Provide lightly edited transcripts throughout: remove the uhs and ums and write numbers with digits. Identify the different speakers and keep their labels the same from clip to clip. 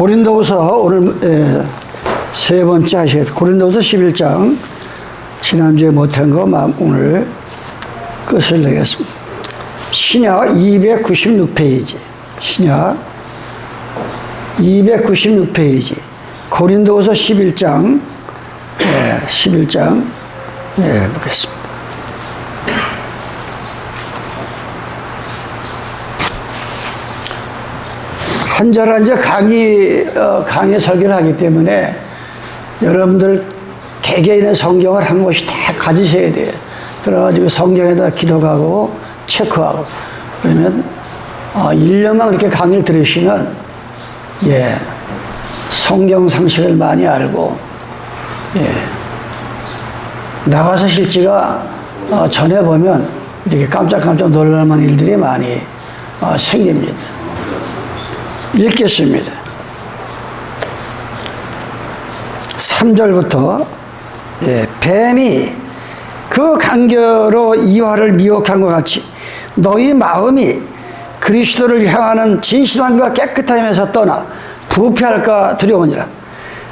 Speaker 1: 고린도후서 오늘 세 번째 하시겠습니다. 고린도후서 11장 지난주에 못한 거 오늘 끝을 내겠습니다. 신약 296페이지 신약 296페이지 고린도후서 11장 11장 보겠습니다. 한 절 한 절 강의 설교를 하기 때문에 여러분들 개개인의 성경을 한 권씩 다 가지셔야 돼요. 들어가지고 성경에다 기록하고 체크하고 그러면 1년만 그렇게 강의를 들으시면 성경 상식을 많이 알고 나가서 실제가 전해보면 이렇게 깜짝깜짝 놀랄만한 일들이 많이 생깁니다. 읽겠습니다. 3절부터 뱀이 그 간겨로 이화를 미혹한 것 같이 너희 마음이 그리스도를 향하는 진실함과 깨끗함에서 떠나 부패할까 두려우니라.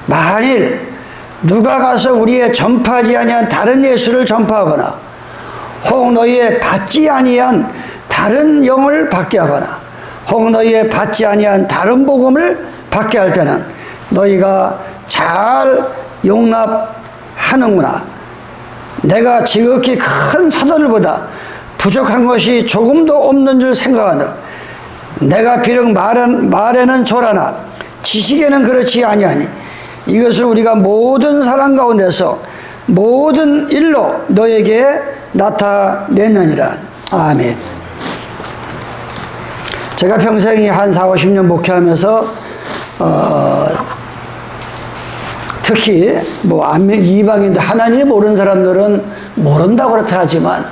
Speaker 1: 만일 누가 가서 우리의 전파하지 아니한 다른 예수를 전파하거나 혹 너희의 받지 아니한 다른 영을 받게 하거나 혹 너희의 받지 아니한 다른 복음을 받게 할 때는 너희가 잘 용납하는구나. 내가 지극히 큰 사도들보다 부족한 것이 조금도 없는 줄 생각하느라. 내가 비록 말에는 조라나 지식에는 그렇지 아니하니 이것을 우리가 모든 사람 가운데서 모든 일로 너에게 나타내느니라. 아멘. 제가 평생 한 40-50년 목회하면서 특히 이방인들 하나님을 모르는 사람들은 모른다고 그렇다 하지만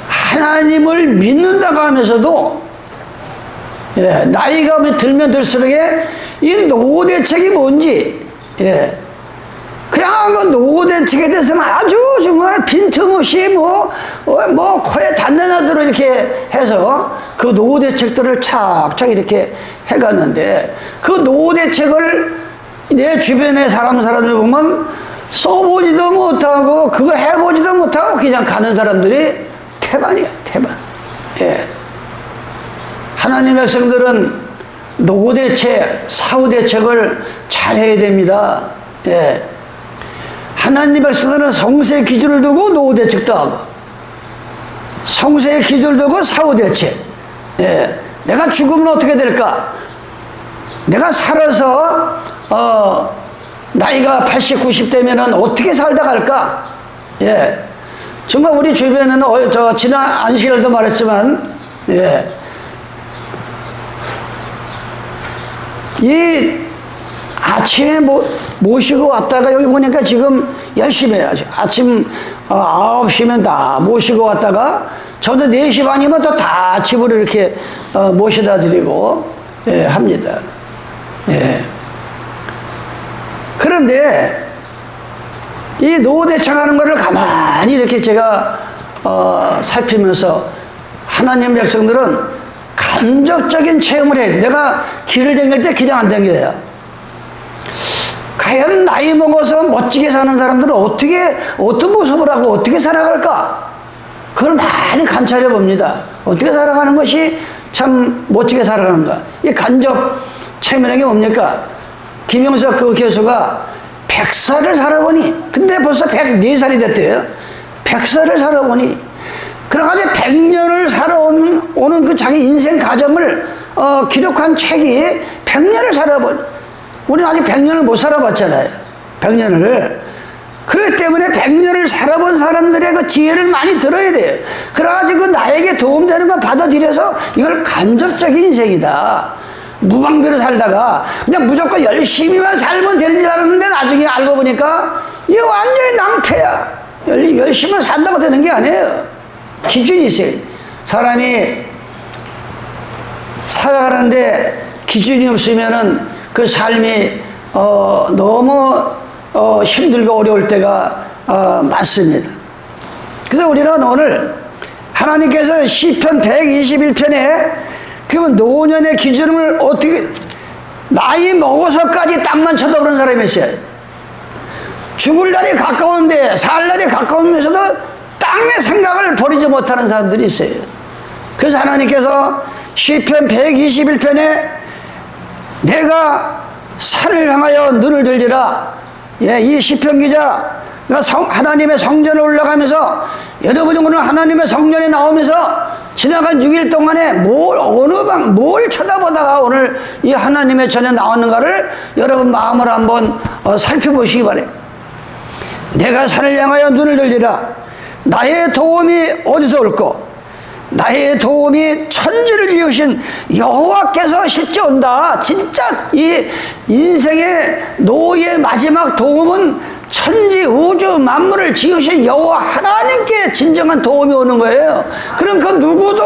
Speaker 1: 하나님을 믿는다고 하면서도 나이가 들면 들수록 이 노후대책이 뭔지 그냥 그 노후대책에 대해서는 아주 정말 빈틈없이 코에 단내나도록 이렇게 해서 그 노후대책들을 착착 이렇게 해갔는데 그 노후대책을 내 주변의 사람들 보면 써보지도 못하고 그거 해보지도 못하고 그냥 가는 사람들이 태반이야, 태반. 하나님의 백성들은 노후대책, 사후대책을 잘 해야 됩니다. 하나님 백성들은 성세의 기준을 두고 노후대책도 하고 성세의 기준을 두고 사후대책. 내가 죽으면 어떻게 될까? 내가 살아서 나이가 80, 90 되면은 어떻게 살다 갈까? 정말 우리 주변에는 지난 안식일도 말했지만 이 아침에 모시고 왔다가 여기 보니까 지금 열심히 해야죠. 아침 9시면 다 모시고 왔다가 저도 4시 반이면 또 다 집으로 이렇게 모셔다 드리고 합니다. 그런데 이 노후대책하는 거를 가만히 이렇게 제가 살피면서 하나님 백성들은 간접적인 체험을 해. 내가 길을 댕길 때 그냥 안 댕겨요. 과연 나이 먹어서 멋지게 사는 사람들은 어떤 모습을 하고 어떻게 살아갈까? 그걸 많이 관찰해 봅니다. 어떻게 살아가는 것이 참 멋지게 살아가는가? 이 간접 체면한 게 뭡니까? 김영석 그 교수가 100살을 살아보니, 근데 벌써 104살이 됐대요. 100살을 살아보니, 그래가지고 100년을 살아오는 그 자기 인생 과정을 기록한 책이 100년을 살아본. 우리는 아직 100년을 못 살아봤잖아요. 100년을. 그렇기 때문에 100년을 살아본 사람들의 그 지혜를 많이 들어야 돼요. 그래가지고 나에게 도움되는 거 받아들여서 이걸 간접적인 인생이다. 무방비로 살다가 그냥 무조건 열심히만 살면 되는 줄 알았는데 나중에 알고 보니까 이게 완전히 낭패야. 열심히 산다고 되는 게 아니에요. 기준이 있어요. 사람이 살아가는데 기준이 없으면은 그 삶이 너무 힘들고 어려울 때가 많습니다. 그래서 우리는 오늘 하나님께서 시편 121편에 그 노년의 기준을 어떻게 나이 먹어서까지 땅만 쳐다보는 사람이 있어요. 죽을 날이 가까운데 살 날이 가까우면서도 땅의 생각을 버리지 못하는 사람들이 있어요. 그래서 하나님께서 시편 121편에 내가 산을 향하여 눈을 들리라. 예, 이 시편 기자가 하나님의 성전에 올라가면서, 여러분이 오늘 하나님의 성전에 나오면서 지나간 6일 동안에 뭘 쳐다보다가 오늘 이 하나님의 전에 나왔는가를 여러분 마음으로 한번 살펴보시기 바래요. 내가 산을 향하여 눈을 들리라. 나의 도움이 어디서 올꼬? 나의 도움이 천지를 지으신 여호와께서 실제 온다. 진짜 이 인생의 노예의 마지막 도움은 천지 우주 만물을 지으신 여호와 하나님께 진정한 도움이 오는 거예요. 그럼 그 누구도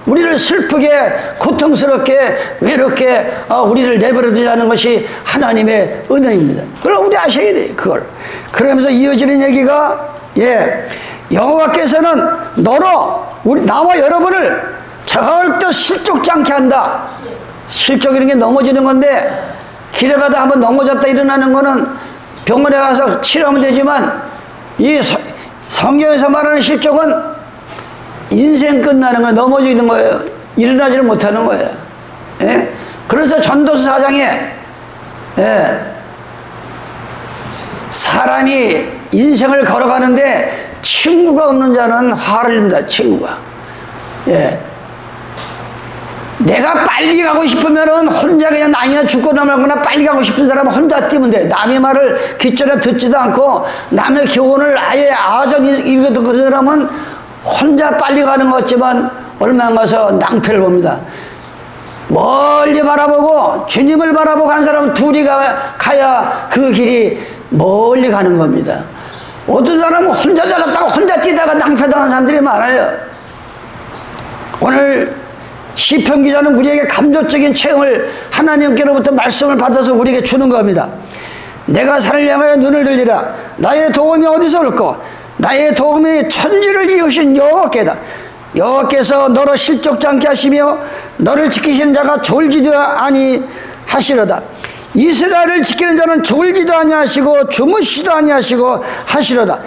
Speaker 1: 우리를 슬프게 고통스럽게 외롭게 우리를 내버려두지 않는 것이 하나님의 은혜입니다. 그럼 우리 아셔야 돼요, 그걸. 그러면서 이어지는 얘기가, 여호와께서는 너로 나와 여러분을 절대 실족지 않게 한다. 실족이라는 게 넘어지는 건데, 길에 가다 한번 넘어졌다 일어나는 거는 병원에 가서 치료하면 되지만, 이 성경에서 말하는 실족은 인생 끝나는 거예요. 넘어지는 거예요. 일어나지를 못하는 거예요. 예? 그래서 전도서 4장에 사람이 인생을 걸어가는데 친구가 없는 자는 화를 냅니다. 친구가. 내가 빨리 가고 싶으면은 혼자 그냥 남이나 죽고 남거나 빨리 가고 싶은 사람은 혼자 뛰면 돼. 남의 말을 귀전에 듣지도 않고 남의 교훈을 아예 읽어도 그런 사람은 혼자 빨리 가는 것 같지만 얼마 안 가서 낭패를 봅니다. 멀리 바라보고 주님을 바라보고 간 사람은 둘이 가야 그 길이 멀리 가는 겁니다. 어떤 사람은 혼자 잘났다가 혼자 뛰다가 낭패당한 사람들이 많아요. 오늘 시편 기자는 우리에게 감동적인 체험을 하나님께로부터 말씀을 받아서 우리에게 주는 겁니다. 내가 산을 향하여 눈을 들리라. 나의 도움이 어디서 올꼬? 나의 도움이 천지를 지으신 여호와께다. 여호와께서 너로 실족지 않게 하시며 너를 지키시는 자가 졸지도 아니하시로다. 이스라엘을 지키는 자는 졸지도 아니하시고 주무시지도 아니하시고 하시로다.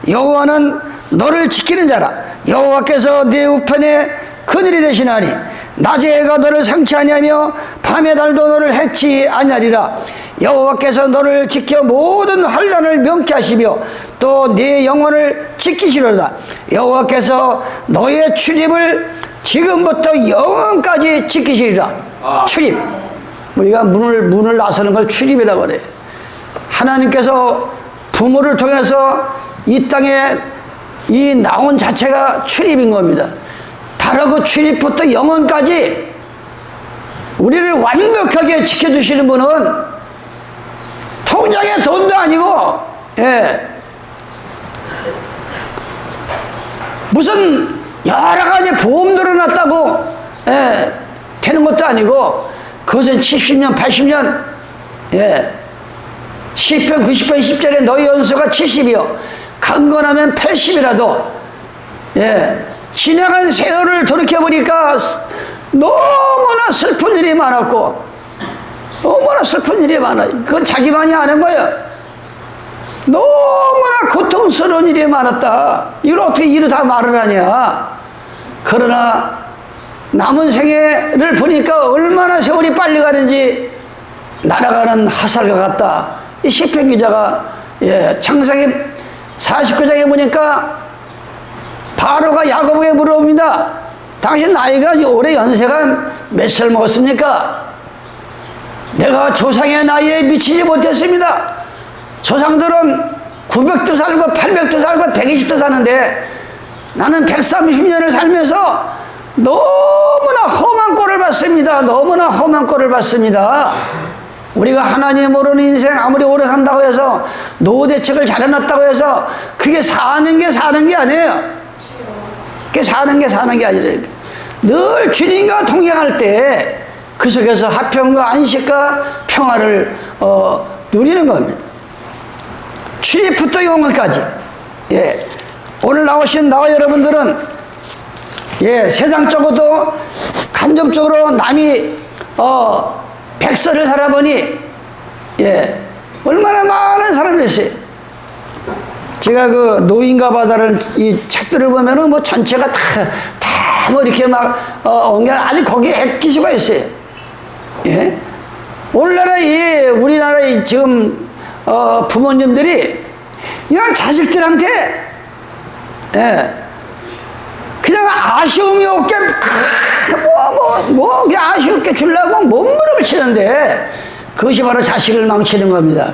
Speaker 1: 여호와는 너를 지키는 자라. 여호와께서 네 우편에 그늘이 되시나니 낮에 해가 너를 상치 아니하며 밤의 달도 너를 해치 아니하리라. 여호와께서 너를 지켜 모든 환난을 명케 하시며 또 네 영혼을 지키시로다. 여호와께서 너의 출입을 지금부터 영원까지 지키시리라. 출입, 우리가 문을 나서는 걸 출입이라고 그래요. 하나님께서 부모를 통해서 이 땅에 이 나온 자체가 출입인 겁니다. 바로 그 출입부터 영원까지 우리를 완벽하게 지켜주시는 분은 통장에 돈도 아니고, 무슨 여러 가지 보험 들어놨다고 되는 것도 아니고, 그것은 70년, 80년, 시편 90편 10절에 너희 연수가 70이요 강건하면 80이라도 지나간 세월을 돌이켜보니까 너무나 슬픈 일이 많았고, 너무나 슬픈 일이 많아요. 그건 자기만이 아는 거예요. 너무나 고통스러운 일이 많았다. 이걸 어떻게 이루 다 말을 하냐. 그러나 남은 생애를 보니까 얼마나 세월이 빨리 가는지 날아가는 화살과 같다. 이 시편 기자가 창세기 49장에 보니까 바로가 야곱에게 물어봅니다. 당신 나이가 올해 연세가 몇 살 먹었습니까? 내가 조상의 나이에 미치지 못했습니다. 조상들은 900도 살고 800도 살고 120도 사는데 나는 130년을 살면서 너무나 험한 꼴을 봤습니다. 너무나 험한 꼴을 봤습니다. 우리가 하나님 모르는 인생 아무리 오래 산다고 해서 노후 대책을 잘해놨다고 해서 그게 사는 게 아니에요. 그게 사는 게 아니라 늘 주님과 동행할 때 그 속에서 화평과 안식과 평화를 누리는 겁니다. 출입부터 영원까지. 오늘 나오신 나와 여러분들은 세상적으로도 간접적으로 남이 백설을 살아보니, 예, 얼마나 많은 사람이 있어요. 제가 그 노인과 바다라는 이 책들을 보면은 뭐 전체가 다 뭐 이렇게 막, 아니, 거기에 액기수가 있어요. 예? 우리나라의 지금, 부모님들이 그냥 자식들한테, 예, 그냥 아쉬움이 없게, 그냥 아쉬웠게 주려고 몸부림을 치는데, 그것이 바로 자식을 망치는 겁니다.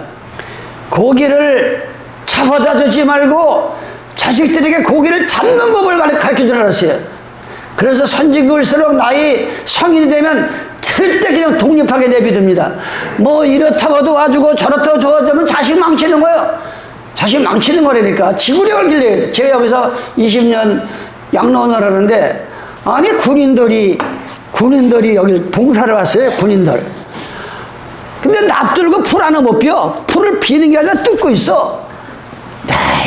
Speaker 1: 고기를 잡아다 주지 말고 자식들에게 고기를 잡는 법을 가르쳐 주라 그랬어요. 그래서 선진국일수록 나이 성인이 되면 절대 그냥 독립하게 내비둡니다. 뭐 이렇다고 도와주고 저렇다고 도와주면 자식 망치는 거예요. 자식 망치는 거라니까. 지구력을 길러야 돼. 제가 여기서 20년 양로원을 하는데, 아니 군인들이 여기 봉사를 왔어요. 군인들. 근데 놔들고 풀 하나 못 비워. 풀을 비는 게 아니라 뜯고 있어.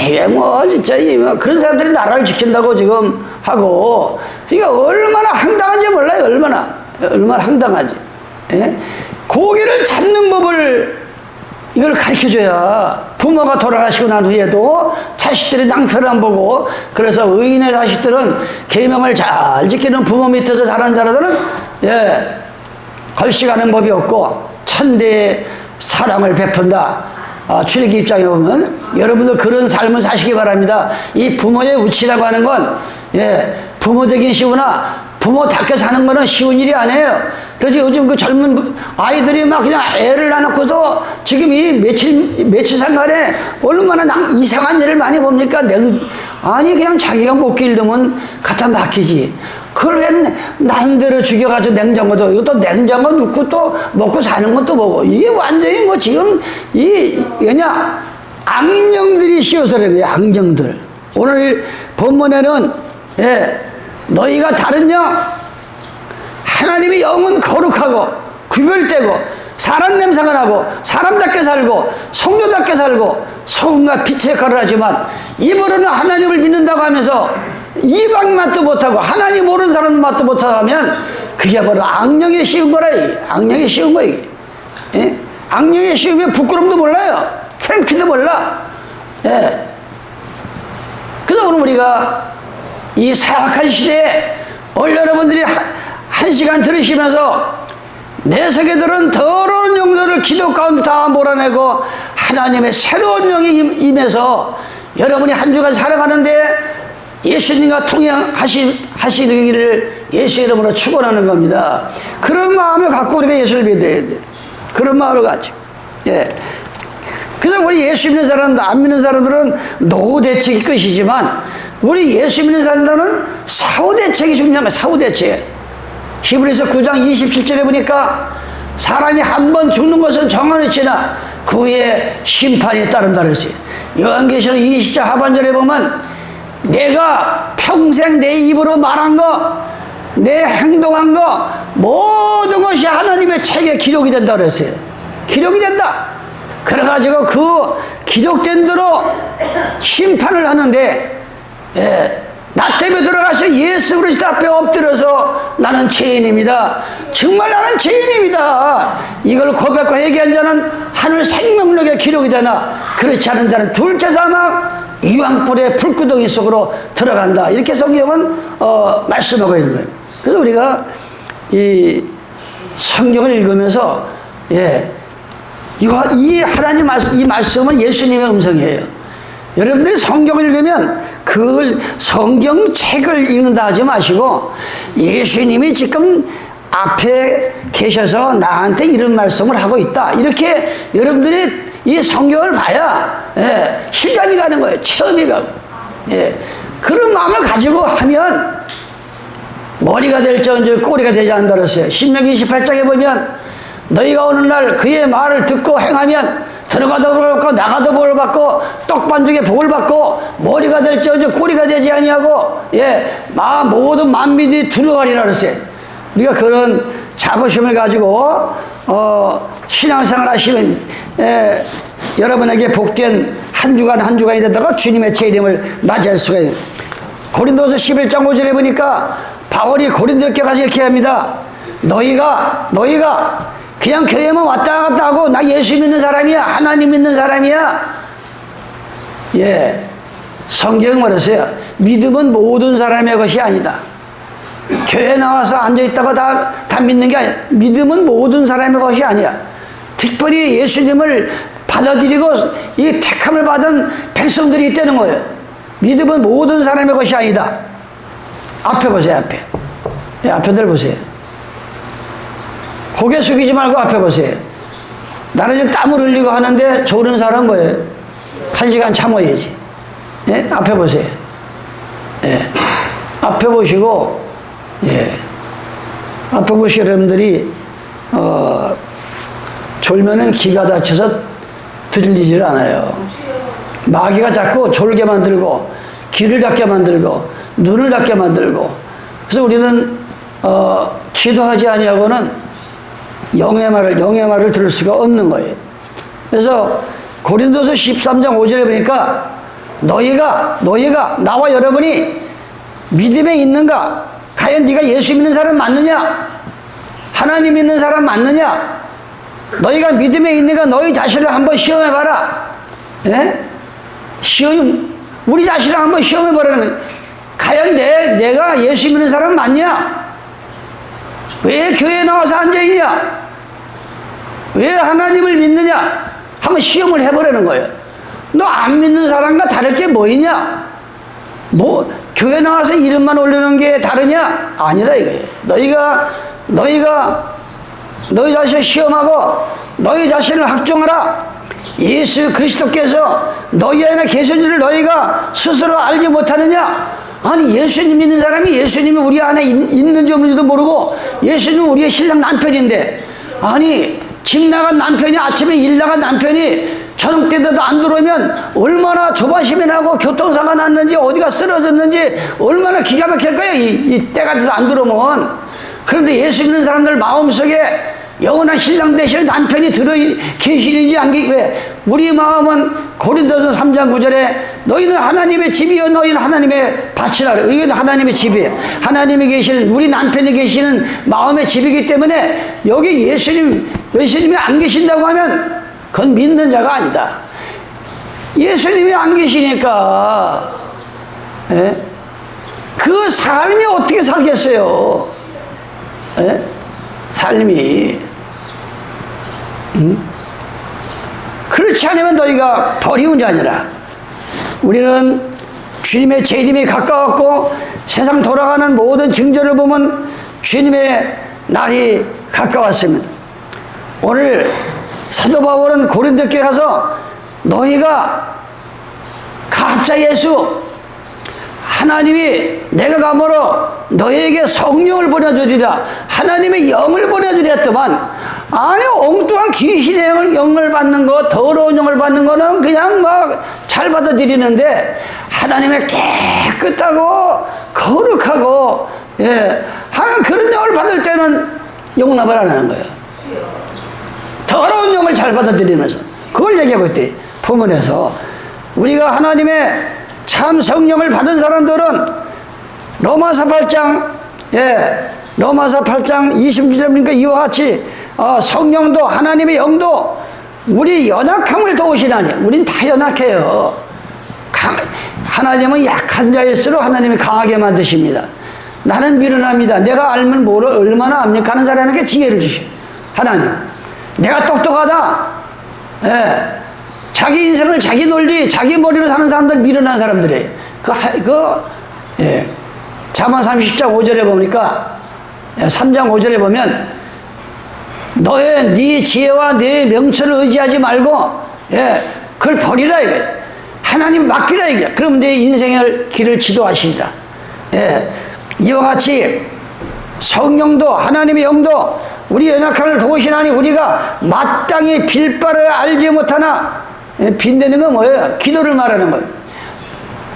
Speaker 1: 이게 뭐 진짜 그런 사람들이 나라를 지킨다고 지금 하고, 그러니까 얼마나 황당한지 몰라요. 얼마나 황당하지. 예? 고기를 잡는 법을 이걸 가르쳐줘야 부모가 돌아가시고 난 후에도 자식들이 낭패를 안 보고. 그래서 의인의 자식들은 계명을 잘 지키는 부모 밑에서 자란 자들은, 예, 걸식하는 법이 없고 천대의 사랑을 베푼다. 출애기 입장에 보면 여러분도 그런 삶을 사시기 바랍니다. 이 부모의 우치라고 하는 건, 예, 부모 되긴 쉬우나 부모답게 사는 거는 쉬운 일이 아니에요. 그래서 요즘 그 젊은 아이들이 막 그냥 애를 낳고서 지금 이 며칠 상간에 얼마나 이상한 일을 많이 봅니까? 아니 그냥 자기가 못 기르면 갖다 맡기지. 그걸 왜 난대로 죽여가지고 냉장고도, 이것도 냉장고 넣고 또 먹고 사는 것도 뭐고, 이게 완전히 뭐 지금 왜냐, 악령들이 씌워서 그래. 악령들. 오늘 본문에는, 예, 너희가 다른 영, 하나님의 영은 거룩하고 구별되고 사람 냄새가 나고 사람답게 살고 성도답게 살고 소금과 빛의 역할을 하지만, 입으로는 하나님을 믿는다고 하면서 이방 맛도 못하고 하나님 모르는 사람 맛도 못하고 하면 그게 바로 악령에 씌운 거라. 악령에 씌운 거야. 예? 악령에 씌우면 부끄럼도 몰라요. 창피도 몰라. 예. 그래서 오늘 우리가 이 사악한 시대에 오늘 여러분들이 한 시간 들으시면서 내 세계들은 더러운 영들을 기도 가운데 다 몰아내고 하나님의 새로운 영이 임해서 여러분이 한 주간 살아가는데 예수님과 통행하시기를 예수 이름으로 축원하는 겁니다. 그런 마음을 갖고 우리가 예수를 믿어야 돼. 그런 마음을 가지고. 예. 그래서 우리 예수 믿는 사람들, 안 믿는 사람들은 노후 대책이 끝이지만, 우리 예수 믿는 사람들은 사후 대책이 중요한 거야. 사후 대책. 히브리서 9장 27절에 보니까 사람이 한 번 죽는 것은 정하였으나 그 후에 심판이 따른다 그랬어요. 요한계시록 20장 하반절에 보면 내가 평생 내 입으로 말한 거, 내 행동한 거, 모든 것이 하나님의 책에 기록이 된다 그랬어요. 기록이 된다. 그래가지고 그 기록된 대로 심판을 하는데, 예, 나 때문에 들어가서 예수 그리스도 앞에 엎드려서 나는 죄인입니다. 정말 나는 죄인입니다. 이걸 고백하고 얘기한 자는 하늘 생명록에 기록이 되나, 그렇지 않은 자는 둘째 사망 유황불의 불구덩이 속으로 들어간다. 이렇게 성경은 말씀하고 있는 거예요. 그래서 우리가 이 성경을 읽으면서, 예, 이 하나님 이 말씀은 예수님의 음성이에요. 여러분들이 성경을 읽으면 그 성경책을 읽는다 하지 마시고 예수님이 지금 앞에 계셔서 나한테 이런 말씀을 하고 있다. 이렇게 여러분들이 이 성경을 봐야, 예, 실감이 가는 거예요. 체험이 가고. 예, 그런 마음을 가지고 하면 머리가 될지언정 꼬리가 되지 않는다 그랬어요. 신명기 28장에 보면 너희가 어느 날 그의 말을 듣고 행하면 들어가도 복을 받고 나가도 복을 받고 떡반죽에 복을 받고 머리가 될지언정 꼬리가 되지 아니하고, 예, 모든 만민이 두려워하리라 그랬어요. 우리가 그런 자부심을 가지고 신앙생활 하시면, 예, 여러분에게 복된 한 주간이 되다가 주님의 재림을 맞이할 수가 있어요. 고린도서 11장 5절에 보니까 바울이 고린도께 가서 이렇게 합니다. 너희가 그냥 교회만 왔다 갔다 하고 나 예수 믿는 사람이야, 하나님 믿는 사람이야. 예, 성경은 말했어요. 믿음은 모든 사람의 것이 아니다. 교회 나와서 앉아있다가 다 믿는 게 아니야. 믿음은 모든 사람의 것이 아니야. 특별히 예수님을 받아들이고 이 택함을 받은 백성들이 있다는 거예요. 믿음은 모든 사람의 것이 아니다. 앞에 보세요. 앞에. 예, 앞에들 보세요. 고개 숙이지 말고 앞에 보세요. 나는 지금 땀을 흘리고 하는데 조는 사람 뭐예요? 1시간 참아야지. 예? 앞에 보세요. 예. 앞에 보시고, 예. 앞에 보시고 여러분들이, 졸면은 기가 다쳐서 들리질 않아요. 마귀가 자꾸 졸게 만들고, 귀를 닫게 만들고, 눈을 닫게 만들고, 그래서 우리는, 기도하지 아니하고는 영의 말을 들을 수가 없는 거예요. 그래서 고린도서 13장 5절에 보니까 너희가 나와 여러분이 믿음에 있는가? 과연 네가 예수 믿는 사람 맞느냐? 하나님 믿는 사람 맞느냐? 너희가 믿음에 있는가? 너희 자신을 한번 시험해봐라. 예? 우리 자신을 한번 시험해보라는 거예요. 과연 내가 예수 믿는 사람 맞냐? 왜 교회에 나와서 앉아있냐? 왜 하나님을 믿느냐? 한번 시험을 해보라는 거예요. 너 안 믿는 사람과 다를 게 뭐 있냐? 교회 나와서 이름만 올리는 게 다르냐? 아니다 이거예요. 너희 자신을 시험하고 너희 자신을 학종하라. 예수 그리스도께서 너희 안에 계신지를 너희가 스스로 알지 못하느냐? 아니 예수님 믿는 사람이 예수님이 우리 안에 있는지 없는지도 모르고 예수님은 우리의 신랑 남편인데, 아니 집 나간 남편이 아침에 일 나간 남편이 저녁 때도 안 들어오면 얼마나 조바심이 나고 교통사고 났는지 어디가 쓰러졌는지 얼마나 기가 막힐 거예요. 이 때가 돼서 안 들어오면. 그런데 예수 믿는 사람들 마음속에 영원한 신랑 되시는 남편이 들어 계시는지 안 계시는지, 왜? 우리 마음은 고린도서 3장 9절에 너희는 하나님의 집이요 너희는 하나님의 밭이라 그래요. 이건 하나님의 집이에요. 하나님이 계시는, 우리 남편이 계시는 마음의 집이기 때문에 여기 예수님이 안 계신다고 하면 그건 믿는 자가 아니다. 예수님이 안 계시니까, 예? 그 삶이 어떻게 살겠어요? 예? 삶이. 그렇지 않으면 너희가 버리운 자니라. 우리는 주님의 재림이 가까웠고 세상 돌아가는 모든 징조를 보면 주님의 날이 가까웠습니다. 오늘 사도 바울은 고린도교에 가서 너희가 가짜 예수, 하나님이 내가 가므로 너희에게 성령을 보내주리라, 하나님의 영을 보내주리라 했더만, 아니 엉뚱한 귀신의 영을 받는 거, 더러운 영을 받는 거는 그냥 막 잘 받아들이는데, 하나님의 깨끗하고 거룩하고, 예, 하는 그런 영을 받을 때는 용납을 안 하는 거예요. 더러운 영을 잘 받아들이면서 그걸 얘기하고 있대. 본문에서 우리가 하나님의 참 성령을 받은 사람들은 로마서 8장, 예, 로마서 8장 20절에 보니까 이와 같이 성령도 하나님의 영도 우리 연약함을 도우시나니. 우린 다 연약해요. 하나님은 약한 자일수록 하나님이 강하게 만드십니다. 나는 미련합니다. 내가 알면 뭐를 얼마나 압니까 하는 사람에게 지혜를 주셔. 하나님. 내가 똑똑하다. 예. 자기 인생을 자기 논리, 자기 머리로 사는 사람들 미련한 사람들이에요. 예. 잠언 30장 5절에 보니까, 3장 5절에 보면, 네 지혜와 네 명철을 의지하지 말고, 예, 그걸 버리라 이거예요. 하나님 맡기라 이거예요. 그럼 내 인생의 길을 지도하신다. 예. 이와 같이 성령도 하나님의 영도 우리 연약함을 도우시나니 우리가 마땅히 빌 바를 알지 못하나. 빈대는 건 뭐예요? 기도를 말하는 거예요.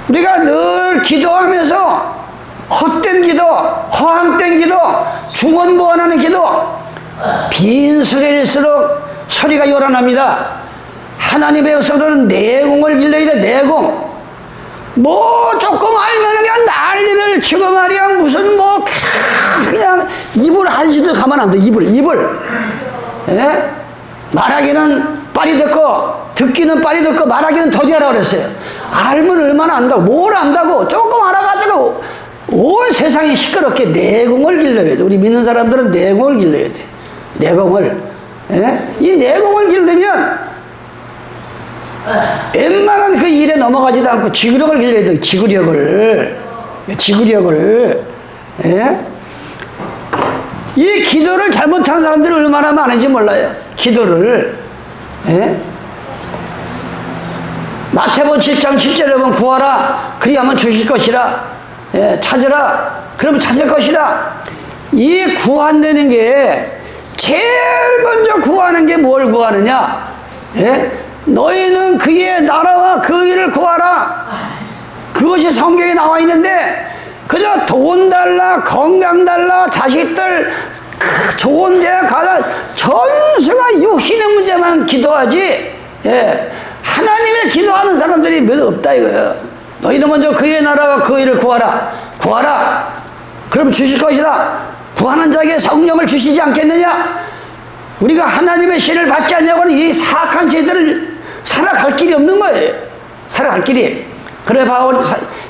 Speaker 1: 우리가 늘 기도하면서 헛된 기도, 허황된 기도, 중언부언하는 기도, 빈 수레일수록 소리가 요란합니다. 하나님의 백성들은 내공을 길러야 돼. 내공. 뭐 조금 알면 그냥 난리를 치고 말이야. 무슨 뭐 그냥 입을 한시도 가만 안 돼. 입을 예? 말하기는 빨리 듣고 듣기는 빨리 듣고 말하기는 더디하라고 그랬어요. 알면 얼마나 안다고, 뭘 안다고, 조금 알아가지고 온 세상이 시끄럽게 내공을 길러야 돼. 우리 믿는 사람들은 내공을 길러야 돼. 내공을. 예? 이 내공을 기르려면 웬만한 그 일에 넘어가지도 않고 지구력을 길러야 돼. 지구력을. 예? 이 기도를 잘못한 사람들이 얼마나 많은지 몰라요. 기도를. 예? 마태복음 7장 10절에 보면 구하라 그리하면 주실 것이라. 예, 찾으라 그러면 찾을 것이라. 이 구한다는 게 제일 먼저 구하는 게 뭘 구하느냐? 예? 너희는 그의 나라와 그 일을 구하라. 그것이 성경에 나와 있는데 그저 돈 달라, 건강 달라, 자식들 좋은 데 가라, 전수가 육신의 문제만 기도하지. 예. 하나님의 기도하는 사람들이 몇 없다 이거예요. 너희는 먼저 그의 나라와 그 일을 구하라. 그럼 주실 것이다. 구하는 자에게 성령을 주시지 않겠느냐? 우리가 하나님의 신을 받지 않냐고는 이 사악한 세대를 살아갈 길이 없는 거예요. 살아갈 길이. 그래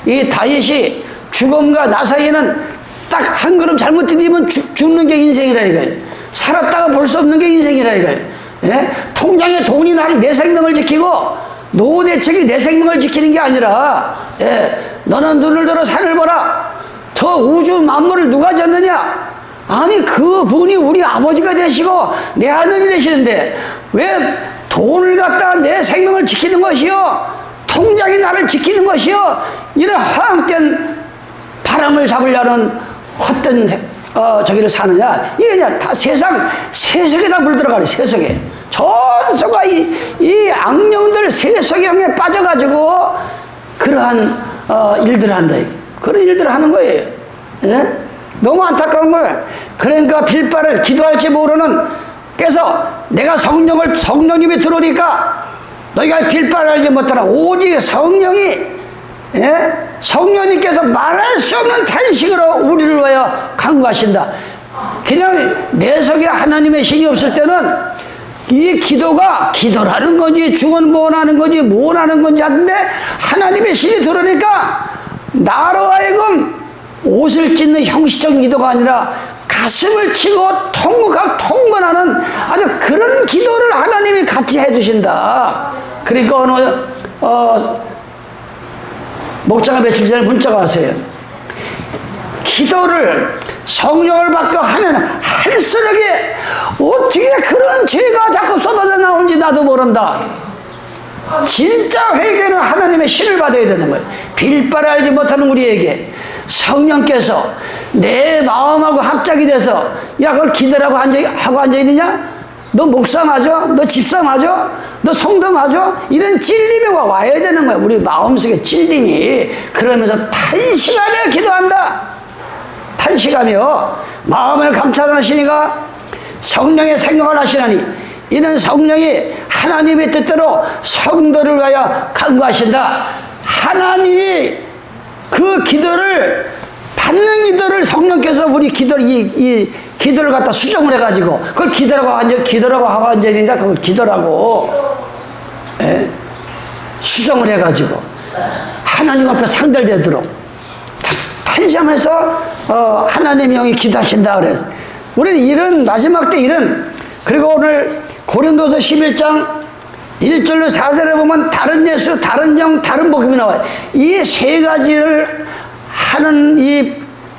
Speaker 1: 이 다윗이 죽음과 나 사이에는 딱 한 걸음 잘못 디디면 죽는 게 인생이라 이거예요. 살았다가 볼 수 없는 게 인생이라 이거예요. 예? 통장에 돈이 내 생명을 지키고 노후 대책이 내 생명을 지키는 게 아니라, 예, 너는 눈을 들어 산을 보라. 저 우주 만물을 누가 졌느냐? 아니 그 분이 우리 아버지가 되시고 내 하나님이 되시는데 왜 돈을 갖다가 내 생명을 지키는 것이요, 통장이 나를 지키는 것이요, 이런 허황된 바람을 잡으려는 헛된 저기를 사느냐? 이게 그냥 다 세속에 다 물들어가네. 세속에 전수가 이 악령들 세속형에 빠져가지고 그러한 일들을 한다. 그런 일들을 하는 거예요. 예? 너무 안타까운 거예요. 그러니까 빌바를 기도할지 모르는 께서 내가 성령님이 들어오니까 너희가 빌바를 알지 못하라. 오직 성령이, 예? 성령님께서 말할 수 없는 탄식으로 우리를 위하여 간구하신다. 그냥 내 속에 하나님의 신이 없을 때는 이 기도라는 건지 중언부언하는 건지 무언하는 건지 하는데 하나님의 신이 들어오니까 나로 하여금 옷을 찢는 형식적인 기도가 아니라 가슴을 치고 통문하는 아주 그런 기도를 하나님이 같이 해주신다. 그러니까 어느 목자가 며칠 전에 문자가 왔어요. 기도를 성령을 받고 하면 할수록 어떻게 그런 죄가 자꾸 쏟아져 나오는지 나도 모른다. 진짜 회개는 하나님의 신을 받아야 되는 거예요. 빌바를 알지 못하는 우리에게 성령께서 내 마음하고 합작이 돼서 야 그걸 기도라고 하고 앉아있느냐? 너 목사 맞아? 너 집사 맞아? 너 성도 맞아? 이런 찔림이 와야 되는 거야. 우리 마음속에 찔림이. 그러면서 탄식하며 기도한다. 탄식하며 마음을 감찰하시니가 성령의 생각을 하시나니 이는 성령이 하나님의 뜻대로 성도를 위하여 간구하신다. 하나님이 그 기도를 받는 기도를 성령께서 우리 기도를 이 기도를 갖다 수정을 해가지고 그걸 기도라고 하고 앉아있는데 그걸 기도라고, 예? 수정을 해가지고 하나님 앞에 상달되도록 탄식하면서 하나님의 영이 기도하신다 그래서 우리는 이런 마지막 때 그리고 오늘 고린도서 11장 1절로 4절에 보면 다른 예수, 다른 영, 다른 복음이 나와요. 이 세 가지를 하는 이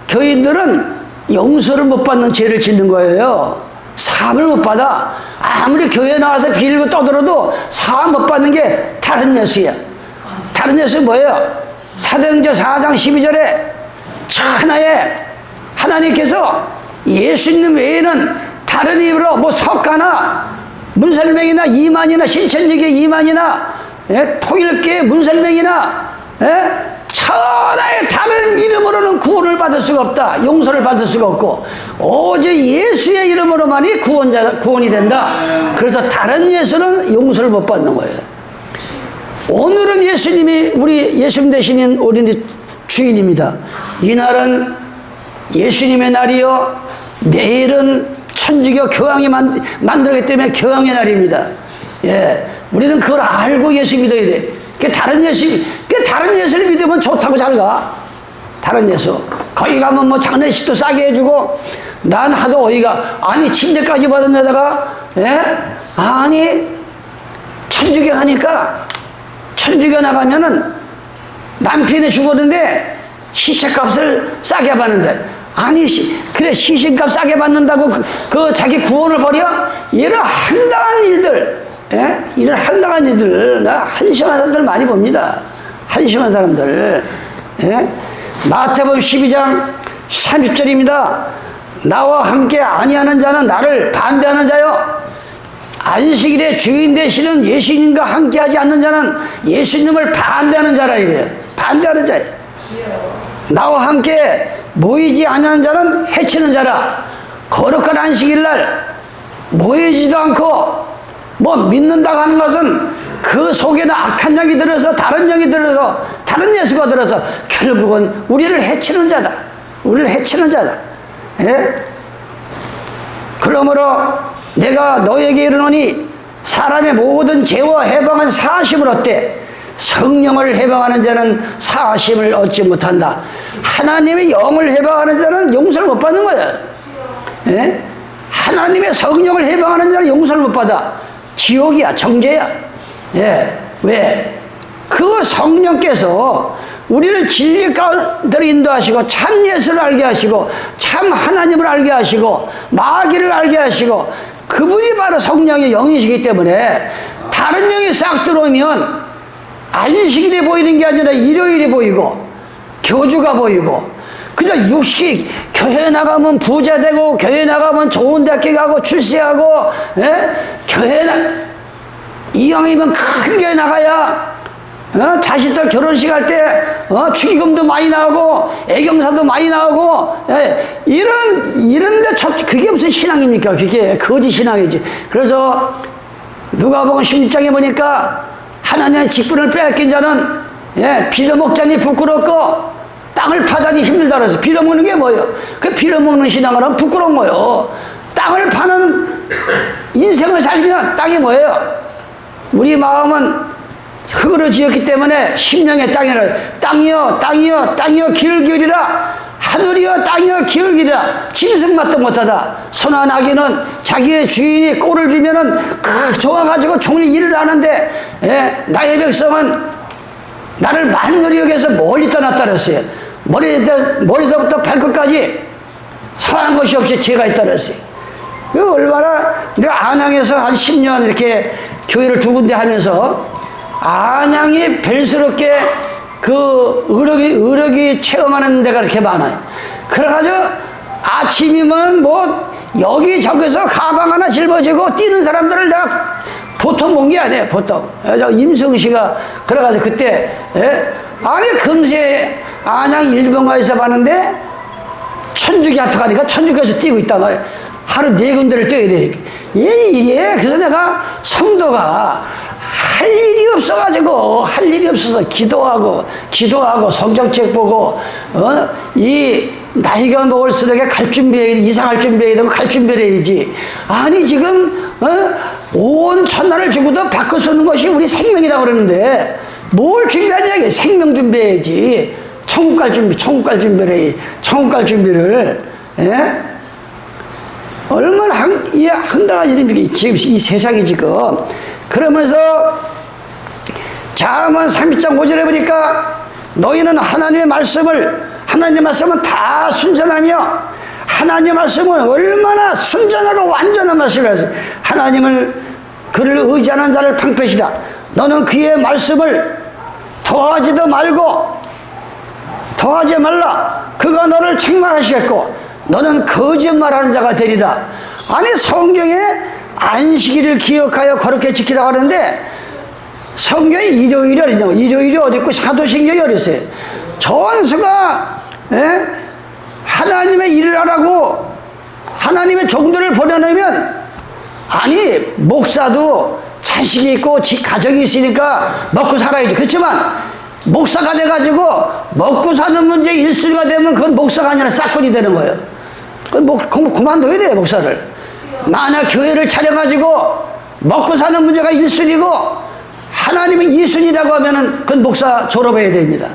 Speaker 1: 교인들은 용서를 못 받는 죄를 짓는 거예요. 사함을 못 받아. 아무리 교회에 나와서 빌고 떠들어도 사함 못 받는 게 다른 예수야. 다른 예수 뭐예요? 사도행전 4장 12절에 천하에 하나님께서 예수님 외에는 다른 이유로 뭐 석가나 문설명이나 이만이나 신천지계 이만이나, 예? 통일교회 문설명이나, 예? 천하의 다른 이름으로는 구원을 받을 수가 없다. 용서를 받을 수가 없고 오직 예수의 이름으로만이 구원이 된다. 그래서 다른 예수는 용서를 못 받는 거예요. 오늘은 예수님이 우리 예수님 되시는 우리 주인입니다. 이날은 예수님의 날이요 내일은 천주교 교황이 만들었기 때문에 교황의 날입니다. 예, 우리는 그걸 알고 예수 믿어야 돼. 다른 예수를 믿으면 좋다고 잘 가. 다른 예수. 거기 가면 뭐 장례식도 싸게 해주고, 난 하도 어이가, 아니, 침대까지 받은 여자가, 예? 아니, 천주교 하니까, 천주교 나가면은 남편이 죽었는데 시체값을 싸게 받는데, 아니, 그래, 시신값 싸게 받는다고 그 자기 구원을 버려? 이런 황당한 일들, 예? 이런 황당한 일들, 나 한심한 사람들 많이 봅니다. 한심한 사람들. 예? 마태복음 12장 30절입니다. 나와 함께 아니하는 자는 나를 반대하는 자요. 안식일에 주인 되시는 예수님과 함께하지 않는 자는 예수님을 반대하는 자라 이거예요. 반대하는 자예요. 나와 함께 모이지 않는 자는 해치는 자라. 거룩한 안식일날 모이지도 않고 뭐 믿는다고 하는 것은 그 속에는 악한 영이 들어서 다른 영이 들어서 다른 예수가 들어서 결국은 우리를 해치는 자다. 우리를 해치는 자다. 예? 그러므로 내가 너에게 이르노니 사람의 모든 죄와 해방은 사하심을 얻되 성령을 해방하는 자는 사하심을 얻지 못한다. 하나님의 영을 해방하는 자는 용서를 못 받는 거야. 예? 하나님의 성령을 해방하는 자는 용서를 못 받아. 지옥이야, 정죄야. 예. 왜? 그 성령께서 우리를 진리 가운데로 인도하시고 참 예수를 알게 하시고 참 하나님을 알게 하시고 마귀를 알게 하시고 그분이 바로 성령의 영이시기 때문에 다른 영이 싹 들어오면 안식일이 보이는 게 아니라 일요일이 보이고 교주가 보이고 그냥 육식 교회 나가면 부자 되고 교회 나가면 좋은 대학교 가고 출세하고 예? 이왕이면 큰 교회 나가야 자식들 결혼식 할 때 축의금도 많이 나오고 애경사도 많이 나오고 예, 이런데 그게 무슨 신앙입니까? 그게 거짓 신앙이지. 그래서 누가복음 16장에 보니까 하나님의 직분을 빼앗긴 자는 예, 빌어먹자니 부끄럽고 땅을 파자니 힘들다 그래서 빌어먹는 게 뭐예요? 그 빌어먹는 신앙을 하면 부끄러운 거예요. 땅을 파는 인생을 살면 땅이 뭐예요? 우리 마음은 흙으로 지었기 때문에 심령의 땅이라 땅이여 땅이여 땅이여 길을 기울이라 하늘이여 땅이여 길을 기울이라 짐승맛도 못하다. 선한 아기는 자기의 주인이 꼴을 주면은 좋아가지고 종일 일을 하는데 예, 나의 백성은 나를 만물이 여기서 멀리 떠났다 그랬어요. 머리서부터 발끝까지 선한 것이 없이 죄가 있다 그랬어요. 얼마나 내가 안양에서 한 10년 이렇게 교회를 두 군데 하면서 안양이 별스럽게 그 의력이 체험하는 데가 이렇게 많아요. 그래가지고 아침이면 뭐 여기저기서 가방 하나 짊어지고 뛰는 사람들을 내가 보통 본 게 아니에요. 보통. 임승 씨가 그래가지고 그때 예? 아니 금세 안양 일본가에서 봤는데 천주교 학교 가니까 천주교에서 뛰고 있단 말이에요. 하루 4군데를 뛰어야 되니까. 예. 그래서 내가 성도가 할 일이 없어서 기도하고 성경책 보고 이 나이가 먹을수록 갈 준비해 이상할 준비해야 되고 갈 준비를 해야지. 아니 지금 온 천하를 주고도 바꿔 쓰는 것이 우리 생명이라고 그러는데 뭘 준비하냐? 생명 준비해야지. 천국 갈 준비를 해. 천국 갈 준비를. 예? 얼마나 황당한 일입니까? 지금 이 세상이 지금. 그러면서 잠언 32장 5절에 보니까 너희는 하나님의 말씀은 다 순전하며 하나님의 말씀은 얼마나 순전하고 완전한 말씀을 해서 하나님을 그를 의지하는 자를 방패시다. 너는 그의 말씀을 더하지 말라. 그가 너를 책망하시겠고 너는 거짓말하는 자가 되리라. 아니 성경에 안식일을 기억하여 거룩히 지키라고 하는데 성경에 일요일이 어디 있고 사도신경이 어디 있어요? 전수가 예? 하나님의 일을 하라고 하나님의 종들을 보내놓으면 아니 목사도 자식이 있고 가정이 있으니까 먹고 살아야지. 그렇지만 목사가 돼가지고 먹고 사는 문제 1순위가 되면 그건 목사가 아니라 싹군이 되는 거예요. 그건 그만둬야 돼요 목사를. 만약 교회를 차려가지고 먹고 사는 문제가 1순위고 하나님이 2순위라고 하면은 그건 목사 졸업해야 됩니다.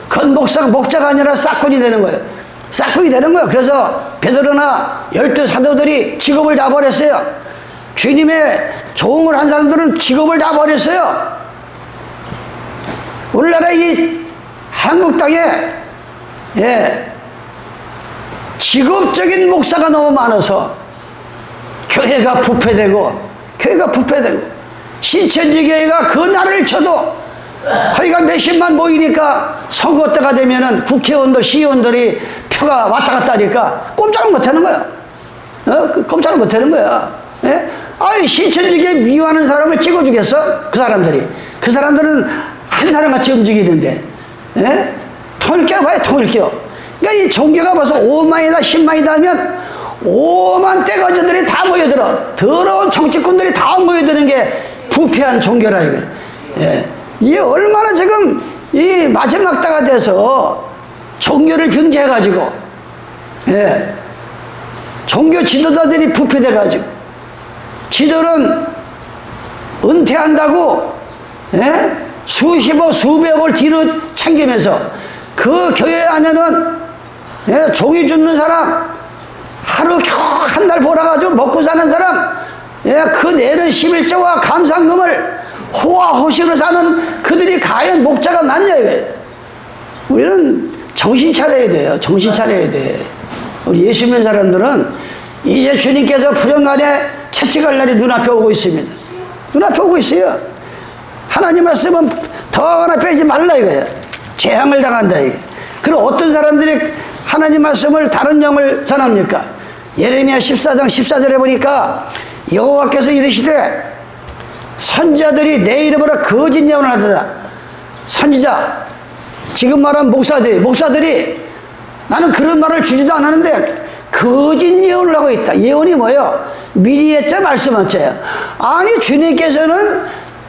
Speaker 1: 그건 목자가 아니라 싹군이 되는 거예요. 싹군이 되는 거예요. 그래서 베드로나 12 사도들이 직업을 다 버렸어요. 주님의 조응을 한 사람들은 직업을 다 버렸어요. 오늘날에 이 한국 땅에 직업적인 목사가 너무 많아서 교회가 부패되고 신천지교회가 그 날을 쳐도 거기가 몇십만 모이니까 선거 때가 되면은 국회의원들, 시의원들이 표가 왔다 갔다 하니까 꼼짝을 못 하는 거야. 꼼짝을 못 하는 거야. 예? 아이, 신천지교회 미워하는 사람을 찍어주겠어? 그 사람들은 한 사람같이 움직이는데, 예? 통을 껴봐요, 통을 껴. 그러니까 이 종교가 벌써 5만이다, 10만이다 하면 5만 떼거지들이 다 모여들어. 더러운 정치꾼들이 다 모여드는 게 부패한 종교라, 이거. 예. 이게 얼마나 지금 이 마지막 때가 돼서 종교를 병제해가지고, 예. 종교 지도자들이 부패돼가지고, 지도는 은퇴한다고, 예? 수십억, 수백억을 뒤로 챙기면서 그 교회 안에는, 예, 종이 줍는 사람, 하루 겨우 한 달 벌어가지고 먹고 사는 사람, 예, 그 내는 11조와 감상금을 호화호식으로 사는 그들이 과연 목자가 맞냐, 이거예요. 우리는 정신 차려야 돼요. 정신 차려야 돼. 우리 예수 믿는 사람들은 이제 주님께서 불현간에 채찍할 날이 눈앞에 오고 있습니다. 눈앞에 오고 있어요. 하나님 말씀은 더 하나 빼지 말라, 이거예요. 재앙을 당한다, 이게. 그리고 어떤 사람들이 하나님 말씀을 다른 영을 전합니까? 예레미야 14장 14절에 보니까 여호와께서 이르시되 선지자들이 내 이름으로 거짓 예언을 하더라. 선지자, 지금 말한 목사들이 나는 그런 말을 주지도 않았는데 거짓 예언을 하고 있다. 예언이 뭐예요? 미리 했자 말씀했자요. 아니, 주님께서는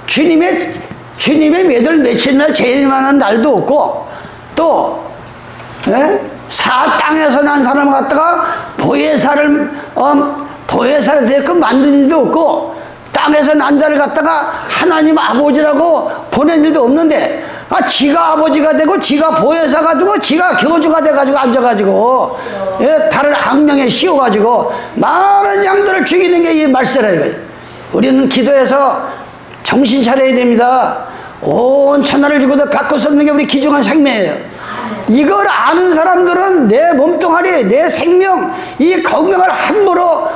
Speaker 1: 주님의 몇월 며칠 날 제일 많은 날도 없고, 또 땅에서 난 사람 갖다가 보혜사를 대끔 만든 일도 없고, 땅에서 난 자를 갖다가 하나님 아버지라고 보낸 일도 없는데, 지가 아버지가 되고 지가 보혜사가 되고 지가 교주가 돼가지고 앉아가지고, 예, 다른 악명에 씌워가지고 많은 양들을 죽이는 게 이 말세라, 이거예요. 우리는 기도해서 정신 차려야 됩니다. 온 천하를 주고도 바꿀 수 없는 게 우리 귀중한 생명이에요. 이걸 아는 사람들은 내 몸뚱아리, 내 생명, 이 건강을 함부로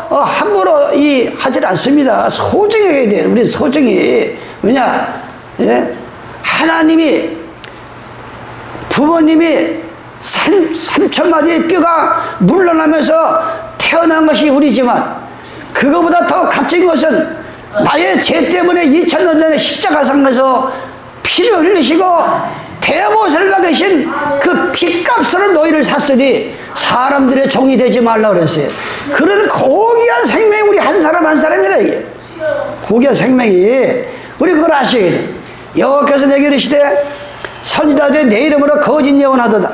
Speaker 1: 하질 않습니다. 소중히 해야 돼요. 우리 소중히. 왜냐? 예? 하나님이, 부모님이 3천마디의 뼈가 물러나면서 태어난 것이 우리지만, 그거보다 더 값진 것은 나의 죄 때문에 2000년 전에 십자가상에서 피를 흘리시고 대못을 받으신 그 핏값으로 너희를 샀으니 사람들의 종이 되지 말라 그랬어요. 그런 고귀한 생명이 우리 한 사람 한 사람이다, 이게. 고귀한 생명이. 우리 그걸 아셔야 돼. 여호와께서 내게 이르시되 선지자들이 내 이름으로 거짓 예언하도다.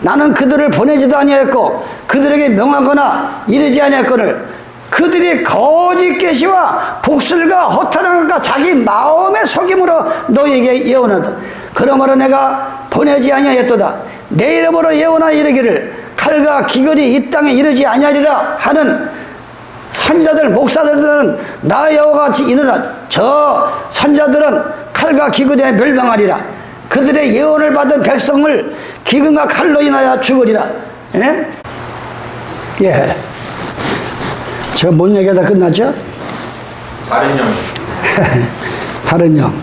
Speaker 1: 나는 그들을 보내지도 아니하였고 그들에게 명하거나 이르지 아니하였거늘 그들이 거짓 계시와 복술과 허탄함과 자기 마음의 속임으로 너희에게 예언하다. 그러므로 내가 보내지 아니하였도다. 내 이름으로 예언하여 이르기를 칼과 기근이 이 땅에 이르지 아니하리라 하는 선지자들, 목사들은 나 여호와가 같이 이르라. 저 선지자들은 칼과 기근에 멸망하리라. 그들의 예언을 받은 백성을 기근과 칼로 인하여 죽으리라. 예? 예. 저 뭔 얘기가 다 끝났죠?
Speaker 2: 다른 영.
Speaker 1: 다른 영.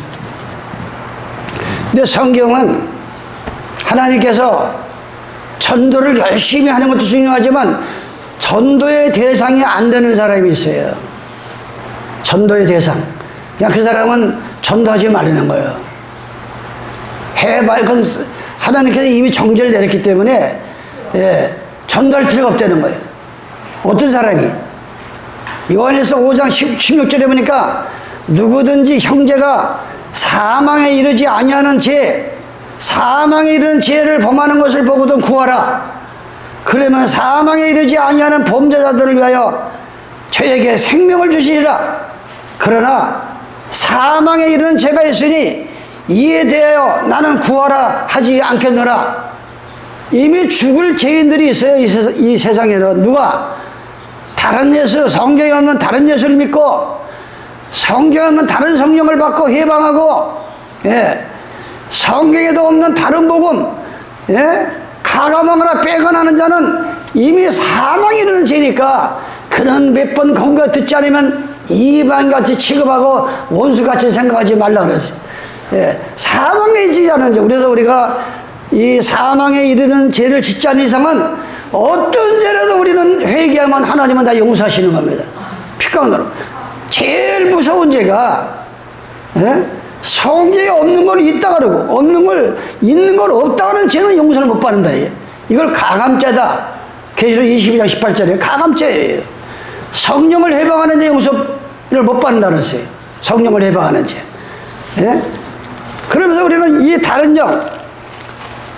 Speaker 1: 근데 성경은 하나님께서 전도를 열심히 하는 것도 중요하지만 전도의 대상이 안 되는 사람이 있어요. 전도의 대상. 그냥 그 사람은 전도하지 말라는 거예요. 해봐야, 하나님께서 이미 정죄를 내렸기 때문에, 예, 전도할 필요가 없다는 거예요. 어떤 사람이? 요한일서 5장 16절에 보니까 누구든지 형제가 사망에 이르지 아니하는 죄, 사망에 이르는 죄를 범하는 것을 보고든 구하라. 그러면 사망에 이르지 아니하는 범죄자들을 위하여 저에게 생명을 주시리라. 그러나 사망에 이르는 죄가 있으니 이에 대하여 나는 구하라 하지 않겠노라. 이미 죽을 죄인들이 있어요. 이 세상에는. 누가? 다른 예수, 성경에 없는 다른 예수를 믿고, 성경에 없는 다른 성령을 받고 해방하고, 성경에도 없는 다른 복음, 가감하거나 빼거나하는 자는 이미 사망에 이르는 죄니까 그는 몇 번 공격 듣지 않으면 이방같이 취급하고 원수같이 생각하지 말라 그랬어요. 사망에 이르지 않은 죄. 그래서 우리가 이 사망에 이르는 죄를 짓지 않는 이상은 어떤 죄라도 우리는 회개하면 하나님은 다 용서하시는 겁니다. 피강으로. 제일 무서운 죄가 성경에 없는 걸 있다 그러고 없는 걸 있는 걸 없다 하는 죄는 용서를 못 받는다. 이걸 가감죄다. 계시록 22장 18절에 가감죄예요. 성령을 해방하는 죄 용서를 못 받는다 그랬어요. 성령을 해방하는 죄. 그러면서 우리는 이 다른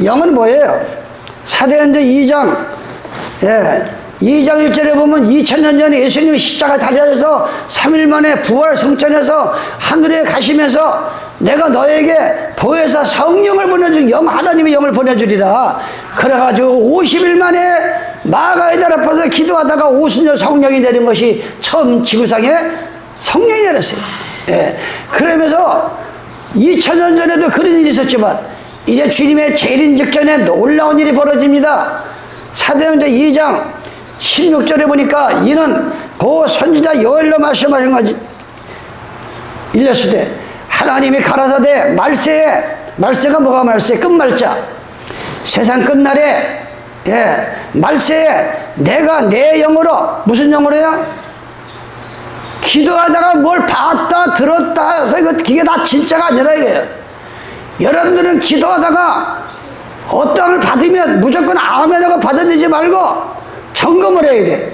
Speaker 1: 영은 뭐예요? 사도행전 2장 2장 1절에 보면 2000년 전에 예수님이 십자가 달려서 3일 만에 부활 성천해서 하늘에 가시면서 내가 너에게 보혜사 성령을 보내줄 하나님의 영을 보내주리라. 그래가지고 50일 만에 마가의달 앞에서 기도하다가 오순절 성령이 내린 것이 처음 지구상에 성령이 내렸어요. 그러면서 2000년 전에도 그런 일이 있었지만 이제 주님의 재림 직전에 놀라운 일이 벌어집니다. 사도행전 2장 16절에 보니까 이는 그 선지자 요엘로 말씀하신 거지. 일렀을 때 하나님이 가라사대 말세가 뭐가 말세? 끝말자. 세상 끝날에 말세에 내가 내 영으로 무슨 영으로요? 기도하다가 뭘 봤다 들었다 해서 이게 다 진짜가 아니라 이거예요. 여러분들은 기도하다가 어떤 걸 받으면 무조건 아멘하고 받아들이지 말고 점검을 해야 돼.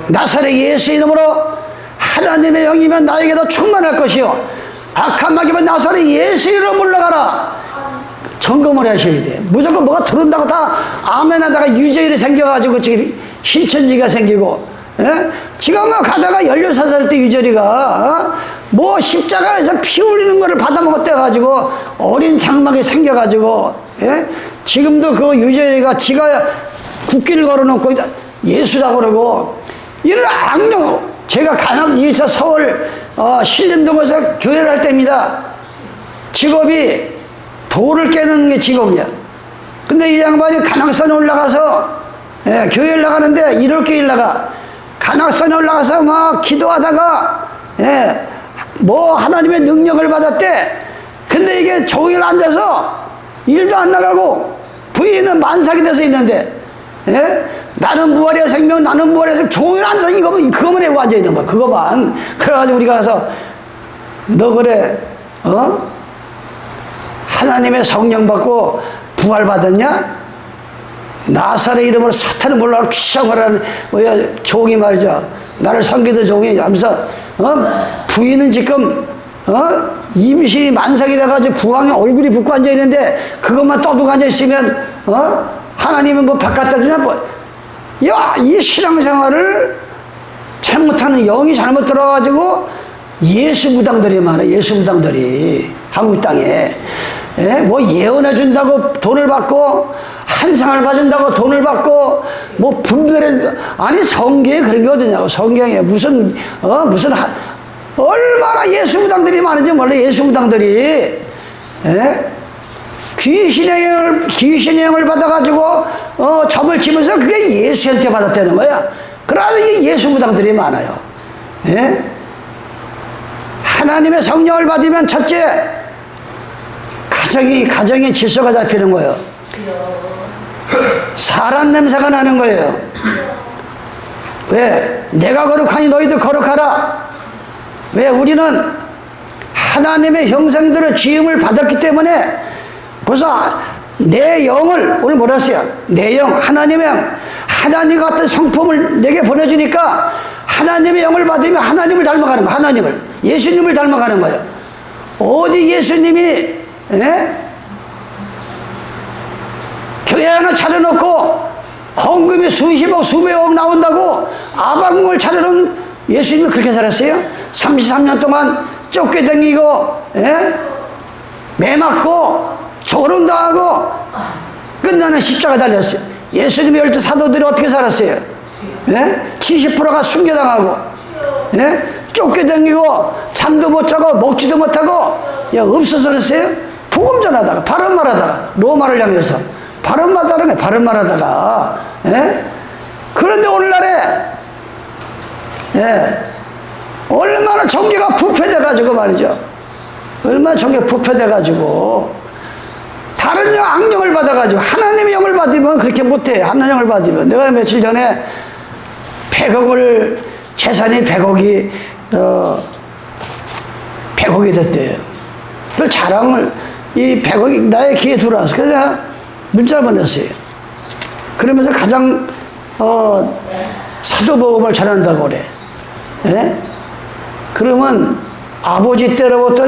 Speaker 1: 나사렛 예수 이름으로 하나님의 영이면 나에게도 충만할 것이요 악한 마귀면 나사렛 예수 이름으로 물러가라. 점검을 하셔야 돼. 무조건 뭐가 들은다고 다 아멘하다가 유죄일이 생겨가지고 지금 신천지가 생기고 지금 뭐 가다가 16살 때 유저리가 뭐 십자가에서 피 흘리는 거를 받아먹었대 가지고 어린 장막이 생겨가지고 지금도 그 유저리가 지가 국기를 걸어놓고 예수라고 그러고 이런 악령. 제가 이서 서울 신림동에서 교회를 할 때입니다. 직업이 돌을 깨는 게 직업이야. 근데 이 양반이 간악산에 올라가서 교회를 나가는데 이럴 게 일나가 간악산에 올라가서 막 기도하다가 뭐 하나님의 능력을 받았대. 근데 이게 종일 앉아서 일도 안 나가고 부인은 만삭이 돼서 있는데 나는 부활의 생명 나는 부활의 생명 종일 앉아서 그거만 해고 앉아있는 거야. 그거만. 그래가지고 우리가 가서 너 그래 하나님의 성령 받고 부활 받았냐? 나사렛 이름으로 사탄을 몰라고 귀성을 하는 종이 말이죠. 나를 섬기던 종이 하면서 부인은 지금 임신이 만삭이 돼가지고 부항에 얼굴이 붓고 앉아있는데 그것만 떠두고 앉아있으면 하나님은 뭐 바깥다 주냐 뭐. 야, 이 신앙생활을 잘못하는 영이 잘못 들어가지고 예수 무당들이 많아. 예수 무당들이 한국 땅에 뭐 예언해 준다고 돈을 받고 한상을 봐준다고 돈을 받고 뭐 분별해. 아니 성경에 그런 게 어디냐고. 성경에 무슨 얼마나 예수 무당들이 많은지 몰라. 예수 무당들이 귀신의 영을 받아가지고 점을 치면서 그게 예수한테 받았다는 거야. 그러면 이게 예수 무당들이 많아요. 하나님의 성령을 받으면 첫째 가정의 질서가 잡히는 거예요. 사람 냄새가 나는 거예요. 왜? 내가 거룩하니 너희도 거룩하라. 왜? 우리는 하나님의 형상들의 지음을 받았기 때문에 벌써 내 영을 오늘 뭐라 했어요? 내 영, 하나님의 영, 하나님 같은 성품을 내게 보내주니까 하나님의 영을 받으면 하나님을 닮아가는 거예요. 하나님을, 예수님을 닮아가는 거예요. 어디 예수님이 교회 하나 차려놓고 헌금이 수십억 수백억 나온다고 아방궁을 차려놓은 예수님이 그렇게 살았어요? 33년 동안 쫓겨다니고, 예? 매 맞고, 조롱당하고, 끝나는 십자가 달렸어요. 예수님의 12 사도들이 어떻게 살았어요? 예? 70%가 순교당하고, 예? 쫓겨다니고, 잠도 못 자고, 먹지도 못하고, 야, 없어서 그랬어요? 복음 전하다가, 바른 말 하다가, 로마를 향해서, 바른 말 하다가, 바른 말 하다가, 예? 그런데 오늘날에, 예, 얼마나 종교가 부패돼가지고 말이죠. 얼마나 종교가 부패돼가지고, 다른 악령을 받아가지고, 하나님의 영을 받으면 그렇게 못해. 하나님의 영을 받으면. 내가 며칠 전에 100억을, 재산이 100억이, 100억이 됐대요. 그 자랑을, 이 100억이 나의 귀에 들어왔어. 그래서 내가 문자 보냈어요. 그러면서 가장, 사도복음을 전한다고 그래. 예? 그러면 아버지 때로부터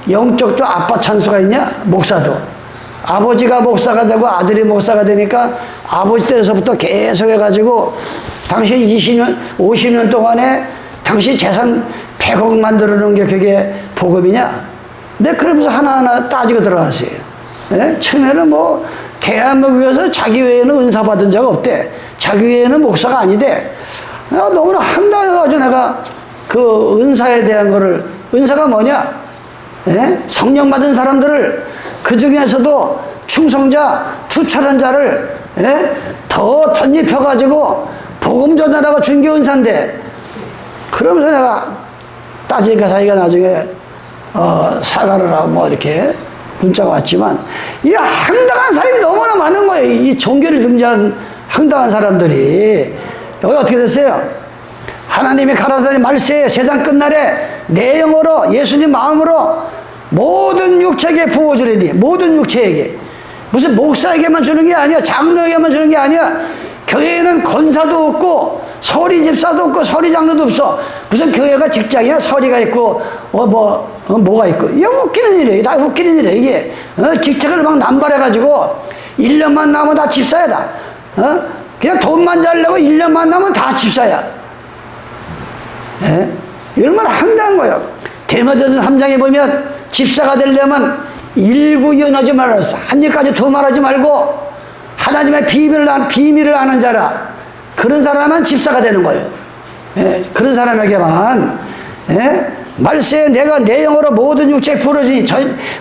Speaker 1: 영적도 아빠 찬수가 있냐? 목사도. 아버지가 목사가 되고 아들이 목사가 되니까 아버지 때로부터 계속 해가지고 당신 20년, 50년 동안에 당신 재산 100억 만들어 놓은 게 그게 복음이냐? 네, 그러면서 하나하나 따지고 들어갔어요. 예? 처음에는 뭐, 대한민국에서 자기 외에는 은사 받은 자가 없대. 자기 외에는 목사가 아니대. 내가 너무나 황당해가지고 내가 그 은사에 대한 거를, 은사가 뭐냐? 예? 성령 받은 사람들을 그 중에서도 충성자, 투철한 자를, 예? 더 덧입혀가지고 복음 전하라고 준 게 은사인데, 그러면서 내가 따지니까 자기가 나중에, 사과를 하고 뭐 이렇게 문자가 왔지만, 이 황당한 사람이 너무나 많은 거예요. 이 종교를 등장한 황당한 사람들이. 여기 어떻게 됐어요? 하나님이 가라사대 말세에 세상 끝날에 내 영으로 예수님 마음으로 모든 육체에게 부어주리니, 모든 육체에게. 무슨 목사에게만 주는 게 아니야. 장로에게만 주는 게 아니야. 교회에는 권사도 없고 서리 집사도 없고 서리 장로도 없어. 무슨 교회가 직장이야? 서리가 있고 뭐가 있고. 이거 웃기는 일이에요. 다 웃기는 일이에요. 이게 직책을 막 남발해가지고 1년만 남으면 다 집사야 다. 그냥 돈만 잘 내고 1년만 남으면 다 집사야. 예? 얼마나 황당한 거예요. 디모데전서 3장에 보면 집사가 되려면 일구연하지 말았어. 한 입까지 두말하지 말고 하나님의 비밀을 아는 자라. 그런 사람은 집사가 되는 거예요. 예? 그런 사람에게만, 예? 말세에 내가 내 영으로 모든 육체에 부르시니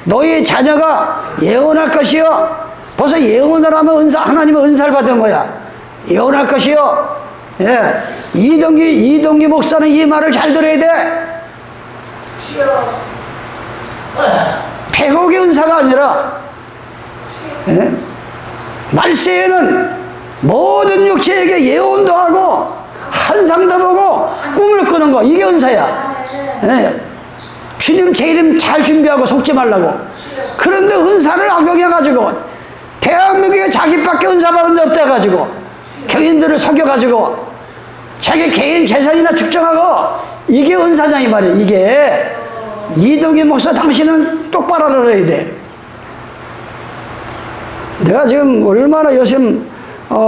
Speaker 1: 너희 자녀가 예언할 것이요. 벌써 예언을 하면 하나님의 은사를 받은 거야. 예언할 것이요. 예. 이동기 목사는 이 말을 잘 들어야 돼. 100억의 은사가 아니라, 예? 말세에는 모든 육체에게 예언도 하고 환상도 보고 꿈을 꾸는 거, 이게 은사야. 예. 주님 제 이름 잘 준비하고 속지 말라고. 그런데 은사를 악용해가지고 대한민국에 자기밖에 은사 받은 데 없다 해가지고 교인들을 속여가지고 자기 개인 재산이나 축적하고, 이게 은사냐 이 말이에요. 이게 이동기 목사, 당신은 똑바로 알아야 돼. 내가 지금 얼마나 요즘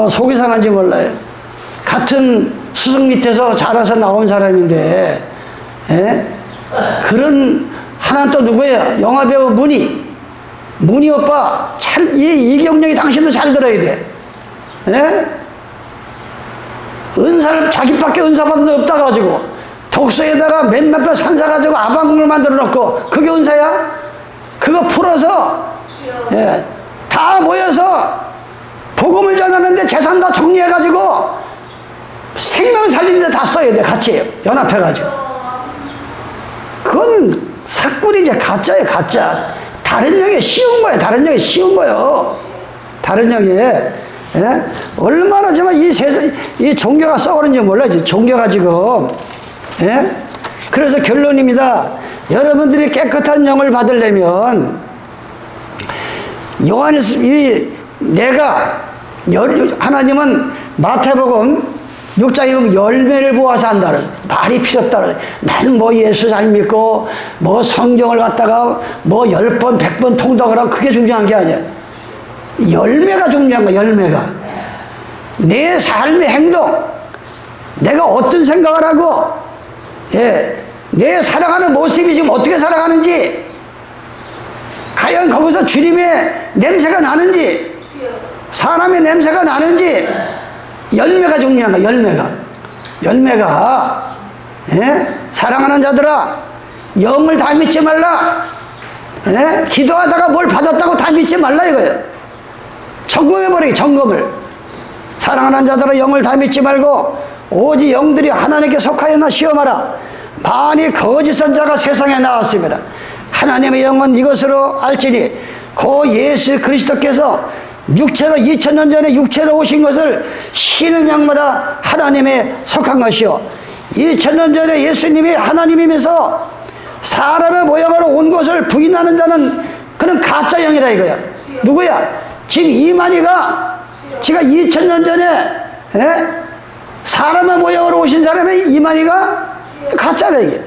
Speaker 1: 속이 상한지 몰라요. 같은 스승 밑에서 자라서 나온 사람인데, 예? 그런 하나는 또 누구예요? 영화배우 문희 오빠, 이 경력이 당신도 잘 들어야 돼. 예? 은사를 자기밖에 은사 받은 데 없다 가지고 독서에다가 몇몇 배 산사 가지고 아방궁을 만들어 놓고, 그게 은사야? 그거 풀어서, 예, 다 모여서 복음을 전하는데 재산 다 정리해 가지고 생명사진인데 다 써야 돼. 같이 연합해 가지고. 그건 사꾼이지, 가짜예요, 가짜. 다른 영에 쉬운 거예요. 다른 영에 쉬운 거예요. 다른 영에. 예? 얼마나 정말 이 종교가 썩었는지 몰라지. 종교가 지금. 예? 그래서 결론입니다. 여러분들이 깨끗한 영을 받으려면, 하나님은 마태복음 6장에 보면 열매를 보아서 한다는 말이 필요 없다는. 나는 뭐 예수 잘 믿고 뭐 성경을 갖다가 뭐 10번 100번 통독을 하고 그게 중요한 게 아니야. 열매가 중요한 거야. 열매가 내 삶의 행동, 내가 어떤 생각을 하고 예, 내 살아가는 모습이 지금 어떻게 살아가는지, 과연 거기서 주님의 냄새가 나는지, 사람의 냄새가 나는지, 열매가 중요한 거야. 열매가 예? 사랑하는 자들아, 영을 다 믿지 말라. 예? 기도하다가 뭘 받았다고 다 믿지 말라 이거예요. 점검해버리기, 점검을. 사랑하는 자들아, 영을 다 믿지 말고 오직 영들이 하나님께 속하였나 시험하라. 많이 거짓 선자가 세상에 나왔습니다. 하나님의 영은 이것으로 알지니 고 예수 그리스도께서 육체로 2000년 전에 육체로 오신 것을 쉬는 양마다 하나님에 속한 것이요, 2000년 전에 예수님이 하나님이면서 사람의 모양으로 온 것을 부인하는 자는 그는 가짜 영이라 이거야. 누구야? 지금 이만희가 지가 2000년 전에 예? 사람의 모양으로 오신 사람이 이만희가 가짜라 이게.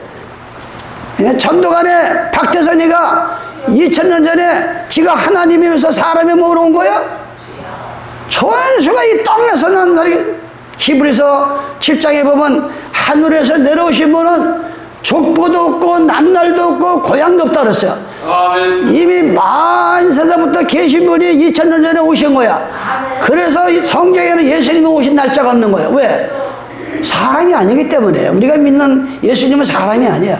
Speaker 1: 예? 전도관의 박태선이가 2000년 전에 지가 하나님이면서 사람의 몸으로 온 거야? 천수가 이 땅에서 난 사람이. 히브리서 7장에 보면 하늘에서 내려오신 분은 족보도 없고 낱날도 없고 고향도 없다 그랬어요.
Speaker 2: 아멘.
Speaker 1: 이미 만세대부터 계신 분이 2000년 전에 오신 거야. 그래서 이 성경에는 예수님이 오신 날짜가 없는 거예요. 왜? 사람이 아니기 때문에. 우리가 믿는 예수님은 사람이 아니야.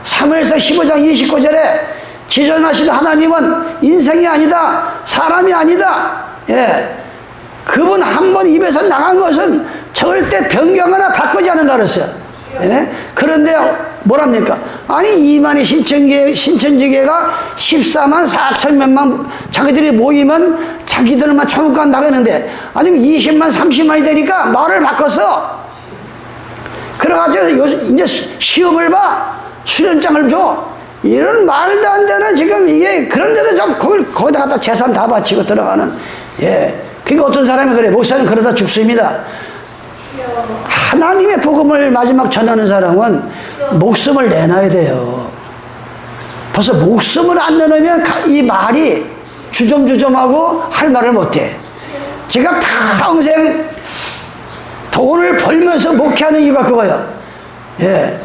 Speaker 1: 사무엘서 15장 29절에 지존하신 하나님은 인생이 아니다, 사람이 아니다. 예. 그분 한 번 입에서 나간 것은 절대 변경하거나 바꾸지 않는다 그랬어요. 예? 그런데 뭐랍니까? 아니 이만희 신천지계가 14만 4천 몇만 자기들이 모이면 자기들만 천국간 나가는데, 아니면 20만 30만이 되니까 말을 바꿨어. 그래가지고 이제 시험을 봐, 수련장을 줘. 이런 말도 안 되는 지금 이게, 그런데도 좀 거기다 갖다 재산 다 바치고 들어가는. 예. 그러니까 어떤 사람이 그래, 목사님 그러다 죽습니다. 하나님의 복음을 마지막 전하는 사람은 목숨을 내놔야 돼요. 벌써 목숨을 안 내놓으면 이 말이 주점주점하고 할 말을 못해. 제가 평생 돈을 벌면서 목회하는 이유가 그거예요. 예.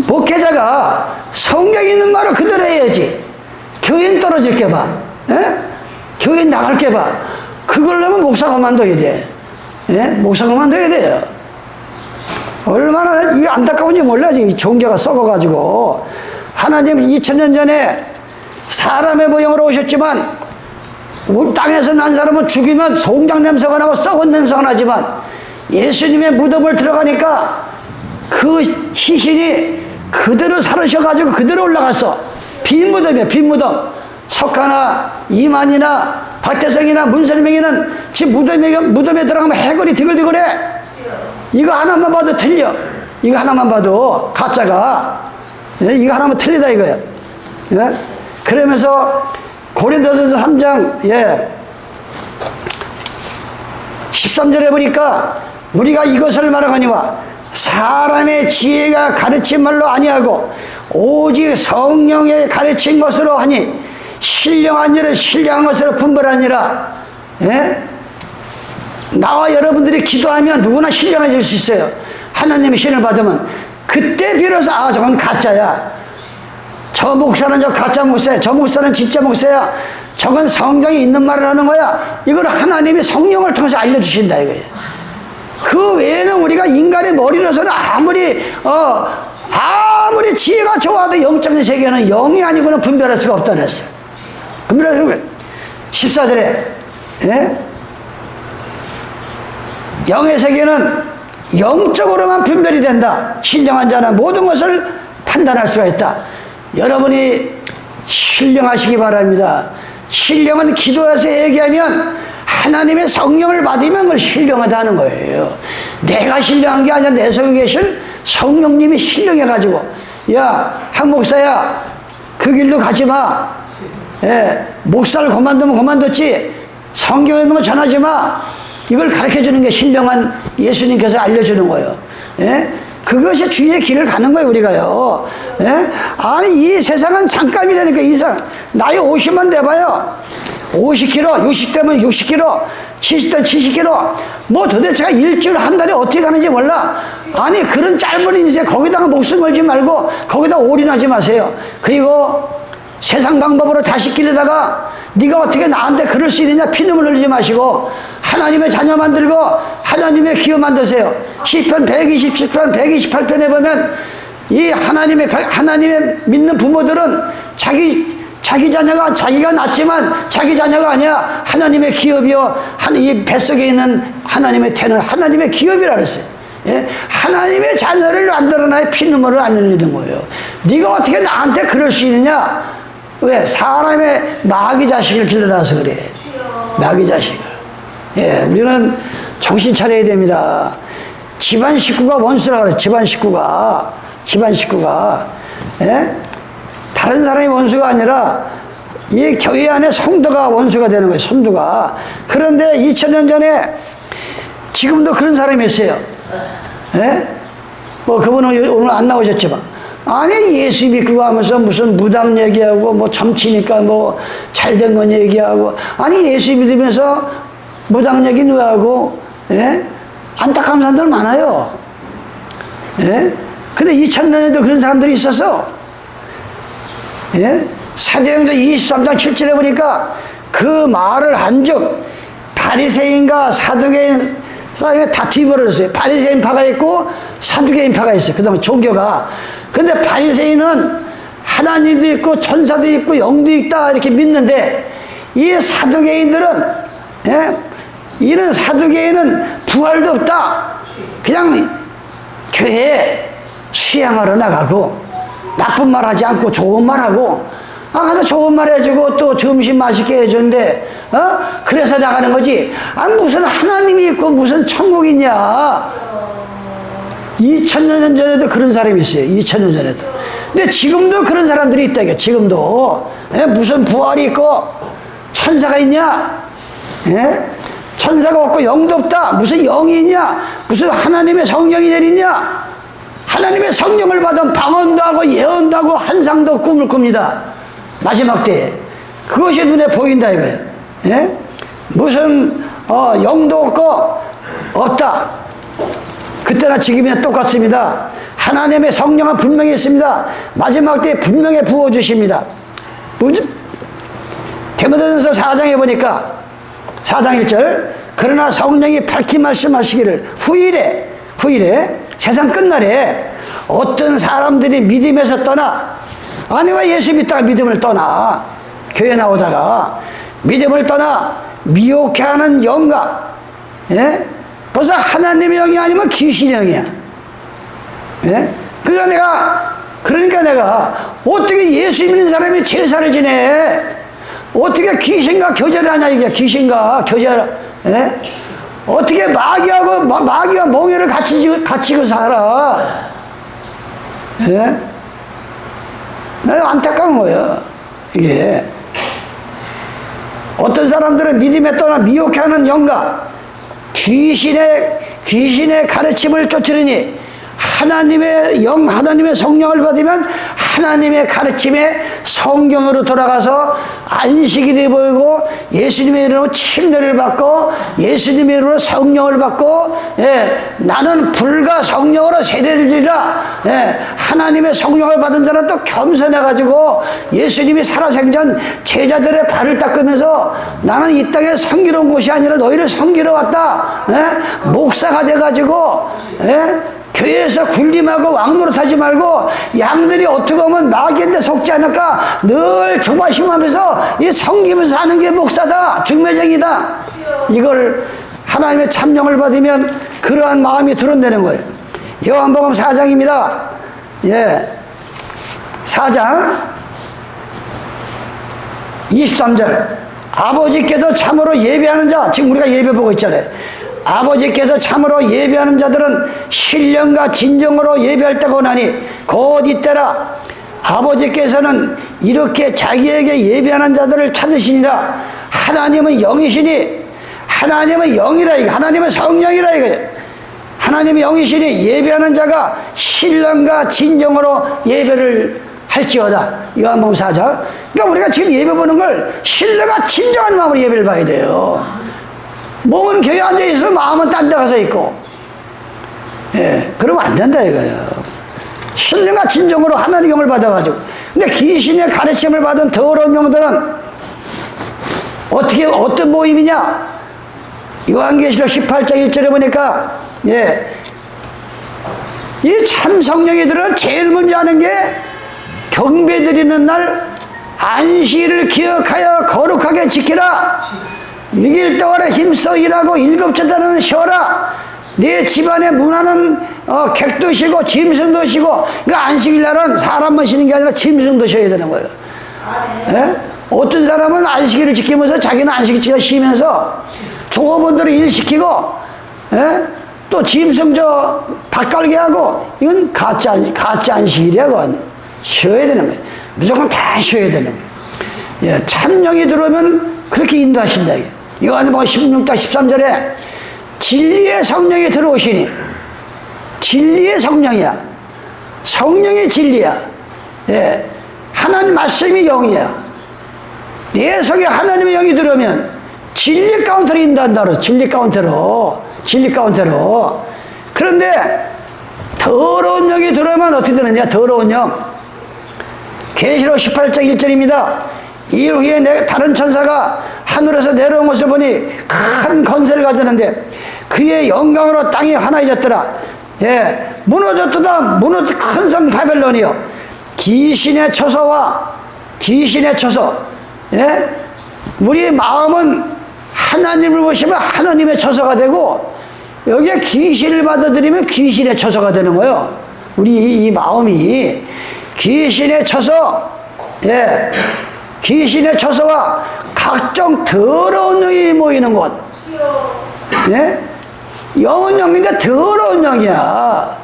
Speaker 1: 목회자가 성경 있는 말을 그대로 해야지. 교인 떨어질게봐. 예? 교인 나갈게봐. 그걸 하면 목사 그만둬야 돼. 예? 목사 그만둬야 돼요. 얼마나 이게 안타까운지 몰라. 지금 이 종교가 썩어가지고. 하나님 2000년 전에 사람의 모형으로 오셨지만, 우리 땅에서 난 사람은 죽이면 송장 냄새가 나고 썩은 냄새가 나지만, 예수님의 무덤을 들어가니까 그 시신이 그대로 살으셔가지고 그대로 올라갔어. 빈 무덤이야, 빈 무덤. 석가나 이만이나 박태성이나 문설명이는 지금 무덤에 들어가면 해골이 디글디글해. 이거 하나만 봐도 틀려. 이거 하나만 봐도 가짜가. 예? 이거 하나만 틀리다 이거야. 예? 그러면서 고린도전서 3장 13절에 보니까 우리가 이것을 말하거니와 사람의 지혜가 가르친 말로 아니하고 오직 성령의 가르친 것으로 하니 신령한 일을 신령한 것으로 분별하니라. 예? 나와 여러분들이 기도하면 누구나 신령해질 수 있어요. 하나님의 신을 받으면 그때 비로소 저건 가짜야. 저 목사는 저 가짜 목사야. 저 목사는 진짜 목사야. 저건 성경에 있는 말을 하는 거야. 이걸 하나님이 성령을 통해서 알려주신다 이거예요. 그 외에는 우리가 인간의 머리로서는 아무리 지혜가 좋아도 영적인 세계는 영이 아니고는 분별할 수가 없다 그랬어요. 분별하는 거예요. 14절에 예? 영의 세계는 영적으로만 분별이 된다. 신령한 자는 모든 것을 판단할 수가 있다. 여러분이 신령하시기 바랍니다. 신령은 기도해서 얘기하면 하나님의 성령을 받으면 그걸 신령하다는 거예요. 내가 신령한 게 아니라 내 속에 계신 성령님이 신령해가지고, 야, 한 목사야, 그 길로 가지 마. 예, 목사를 그만두면 그만뒀지. 성경에 있는 거 전하지 마. 이걸 가르쳐주는 게 신령한 예수님께서 알려주는 거예요. 예? 그것이 주의 길을 가는 거예요, 우리가요. 예? 아니, 이 세상은 잠깐이라니까, 이상. 나이 50만 돼봐요. 50kg, 60대면 60kg, 70대면 70kg. 뭐 도대체가 일주일, 한 달에 어떻게 가는지 몰라. 아니 그런 짧은 인생 거기다가 목숨 걸지 말고 거기다 올인하지 마세요. 그리고 세상 방법으로 자식 기르다가 네가 어떻게 나한테 그럴 수 있느냐 피눈물 흘리지 마시고 하나님의 자녀 만들고 하나님의 기업 만드세요. 시편 127편 128편에 보면 이 하나님의 믿는 부모들은 자기 자녀가 자기가 낳지만 자기 자녀가 아니야. 하나님의 기업이요. 이 뱃속에 있는 하나님의 태는 하나님의 기업이라 그랬어요. 예? 하나님의 자녀를 만들어놔야 피눈물을 안 흘리는 거예요. 네가 어떻게 나한테 그럴 수 있느냐? 왜? 사람의 마귀 자식을 길러놔서 그래. 마귀 자식을. 예, 우리는 정신 차려야 됩니다. 집안 식구가 원수라 그래. 집안 식구가. 예? 다른 사람이 원수가 아니라 이 교회 안에 성도가 원수가 되는 거예요. 성도가. 그런데 2000년 전에 지금도 그런 사람이 있어요. 예? 뭐 그분은 오늘 안 나오셨지만 아니 예수 믿고 하면서 무슨 무당 얘기하고 뭐 정치니까 뭐 잘된 건 얘기하고 아니 예수 믿으면서 무당 얘기 누가 하고 예? 안타까운 사람들 많아요. 예? 근데 2000년에도 그런 사람들이 있어서 예? 사도행전 23장 7절에 보니까 그 말을 한즉 바리새인과 사두개인 사이에 다툼이 벌어졌어요. 바리새인파가 있고 사두개인파가 있어요. 그 다음에 종교가. 근데 바리새인은 하나님도 있고 천사도 있고 영도 있다 이렇게 믿는데 이 사두개인들은 예? 이런 사두개인은 부활도 없다. 그냥 교회에 수양하러 나가고 나쁜 말 하지 않고 좋은 말 하고 가서 좋은 말 해주고 또 점심 맛있게 해주는데 그래서 나가는 거지. 무슨 하나님이 있고 무슨 천국이 있냐. 2000년 전에도 그런 사람이 있어요. 2000년 전에도. 근데 지금도 그런 사람들이 있다 이게. 지금도 무슨 부활이 있고 천사가 있냐. 예? 천사가 없고 영도 없다. 무슨 영이 있냐. 무슨 하나님의 성령이 내리냐. 하나님의 성령을 받으면 방언도 하고 예언도 하고 환상도 꿈을 꿉니다. 마지막 때에. 그것이 눈에 보인다 이거예요. 예? 무슨 영도 없고 없다. 그때나 지금이나 똑같습니다. 하나님의 성령은 분명히 있습니다. 마지막 때에 분명히 부어주십니다. 디모데전서 4장에 보니까 4장 1절 그러나 성령이 밝히 말씀하시기를 후일에 세상 끝날에 어떤 사람들이 믿음에서 떠나 아니 왜 예수 믿다가 믿음을 떠나 교회 나오다가 믿음을 떠나 미혹해하는 영과 예? 벌써 하나님의 영이 아니면 귀신의 영이야. 예? 그러니까 내가 어떻게 예수 믿는 사람이 제사를 지내 어떻게 귀신과 교제를 하냐 이게 귀신과 교제를 예? 어떻게 마귀와 몽유를 같이 살아. 예? 내가 안타까운 거예요. 이게 어떤 사람들은 믿음에 떠나 미혹해하는 영과 귀신의 가르침을 쫓으려니 하나님의 영, 하나님의 성령을 받으면 하나님의 가르침에 성경으로 돌아가서 안식일이 보이고 예수님의 이름으로 침례를 받고 예수님의 이름으로 성령을 받고 예, 나는 불과 성령으로 세례를 드리라. 예, 하나님의 성령을 받은 자는 또 겸손해가지고 예수님이 살아생전 제자들의 발을 닦으면서 나는 이 땅에 섬기러 곳이 아니라 너희를 섬기러 왔다. 예, 목사가 돼가지고 예, 교회에서 군림하고 왕노릇하지 말고 양들이 어떻게 보면 마귀한테 속지 않을까 늘 조바심하면서 이 섬기면서 하는 게 목사다. 중매쟁이다. 이걸 하나님의 참령을 받으면 그러한 마음이 드러내는 거예요. 요한복음 4장입니다. 예, 4장 23절 아버지께서 참으로 예배하는 자 지금 우리가 예배 보고 있잖아요. 아버지께서 참으로 예배하는 자들은 신령과 진정으로 예배할 때가 오나니 곧 이때라. 아버지께서는 이렇게 자기에게 예배하는 자들을 찾으시니라. 하나님은 영이시니 하나님은 영이라 이거 하나님은 성령이라 이거예요. 하나님의 영이시니 예배하는 자가 신령과 진정으로 예배를 할지어다. 요한복음 4장. 그러니까 우리가 지금 예배 보는 걸 신령과 진정한 마음으로 예배를 봐야 돼요. 몸은 교회 앉아있어 마음은 딴 데 가서 있고 예, 그러면 안 된다 이거예요. 신령과 진정으로 하나님의 영을 받아가지고. 근데 귀신의 가르침을 받은 더러운 영들은 어떤 모임이냐? 요한계시록 18장 1절에 보니까, 예, 이 참 성령이들은 제일 먼저 하는 게 경배드리는 날 안식일을 기억하여 거룩하게 지키라. 6일 동안에 힘써 일하고 7째 달에는 쉬어라. 네 집안에 문화는 객도 쉬고 짐승도 쉬고. 그러니까 안식일 날은 사람만 쉬는 게 아니라 짐승도 쉬어야 되는 거예요. 예? 어떤 사람은 안식일을 지키면서 자기는 안식일 쉬면서 종업원들을 일시키고, 예? 또 짐승 밭갈게 하고. 이건 가짜 안식일이야. 그건 쉬어야 되는 거예요. 무조건 다 쉬어야 되는 거예요. 예, 참령이 들어오면 그렇게 인도하신다. 요한복음 16장 13절에 진리의 성령이 들어오시니, 진리의 성령이야. 성령이 진리야. 예, 하나님 말씀이 영이야. 내 속에 하나님의 영이 들어오면 진리 가운데로 인도한다. 진리 가운데로. 그런데 더러운 영이 들어오면 어떻게 되느냐? 더러운 영. 계시록 18장 1절입니다. 이 후에 다른 천사가 하늘에서 내려온 것을 보니 큰 건세를 가졌는데 그의 영광으로 땅이 환해졌더라. 예, 무너졌다. 큰 성 바벨론이요. 귀신의 처소와 귀신의 처소. 예, 우리 마음은 하나님을 보시면 하나님의 처소가 되고, 여기에 귀신을 받아들이면 귀신의 처소가 되는 거예요. 우리 이 마음이 귀신의 처소, 예, 귀신의 처소와 각종 더러운 영이 모이는 곳. 예? 영은 영인데 더러운 영이야.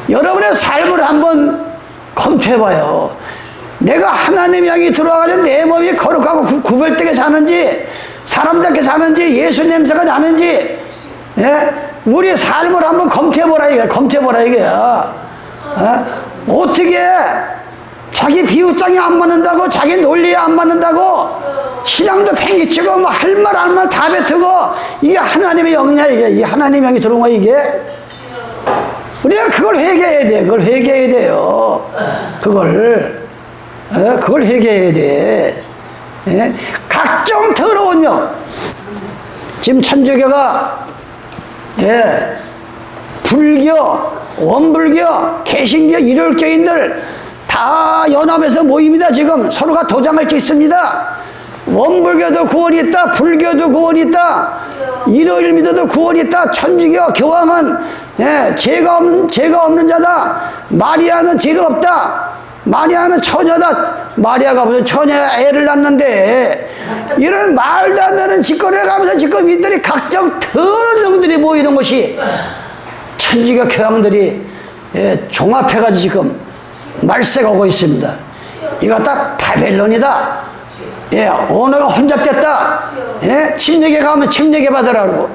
Speaker 1: 여러분의 삶을 한번 검토해봐요. 내가 하나님의 영이 들어와가지고 내 몸이 거룩하고 구별되게 사는지, 사람답게 사는지, 예수 냄새가 나는지, 예? 우리 삶을 한번 검토해보라 이거야. 어떻게 자기 비웃장이 안 맞는다고, 자기 논리에 안 맞는다고, 신앙도 팽개치고, 뭐 할 말 다 뱉고, 이게 하나님의 영이냐, 이게 하나님의 영이 들어온 거야, 이게? 우리가 그걸 회개해야 돼. 그걸 회개해야 돼요. 그걸 회개해야 돼. 예? 각종 더러운 영. 지금 천주교가, 예, 불교, 원불교, 개신교, 일월교인들 다 연합해서 모입니다. 지금 서로가 도장을 찍습니다. 원불교도 구원이 있다. 불교도 구원이 있다. 일요일 믿어도 구원이 있다. 천주교 교황은, 예, 죄가 없는 자다. 마리아는 죄가 없다. 마리아는 처녀다. 마리아가 무슨 처녀 애를 낳는데, 이런 말도 안 되는 짓거리를 가면서 지금 이들이 각종 더러운 놈들이 모이는 것이 천주교 교황들이, 예, 종합해가지고 지금 말세가 오고 있습니다. 이거 다 바벨론이다. 예, 언어가 혼잡됐다. 예, 침례에 가면 침례 받으라 그러고,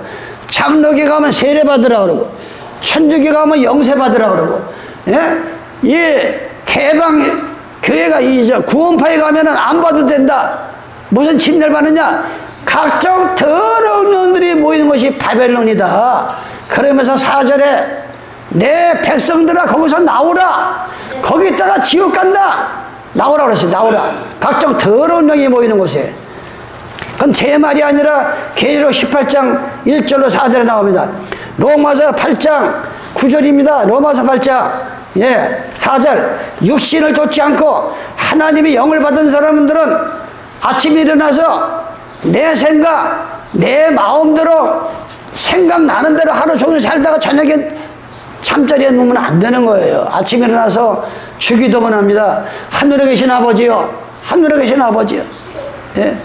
Speaker 1: 장로교 가면 세례 받으라 그러고, 천주교 가면 영세 받으라 그러고, 예, 예, 개방 교회가 구원파에 가면은 안 봐도 된다. 무슨 침례를 받느냐? 각종 더러운 놈들이 모이는 것이 바벨론이다. 그러면서 4절에 내 백성들아 거기서 나오라. 거기 있다가 지옥 간다. 나오라 그랬어요. 나오라. 각종 더러운 영이 모이는 곳에. 그건 제 말이 아니라 계시록 18장 1절로 4절에 나옵니다. 로마서 8장 9절입니다. 로마서 8장, 예, 4절. 육신을 좇지 않고 하나님의 영을 받은 사람들은 아침에 일어나서 내 생각, 내 마음대로 생각나는 대로 하루 종일 살다가 저녁에 잠자리에 누우면 안 되는 거예요. 아침에 일어나서 주기도문 합니다. 하늘에 계신 아버지요. 하늘에 계신 아버지요. 예?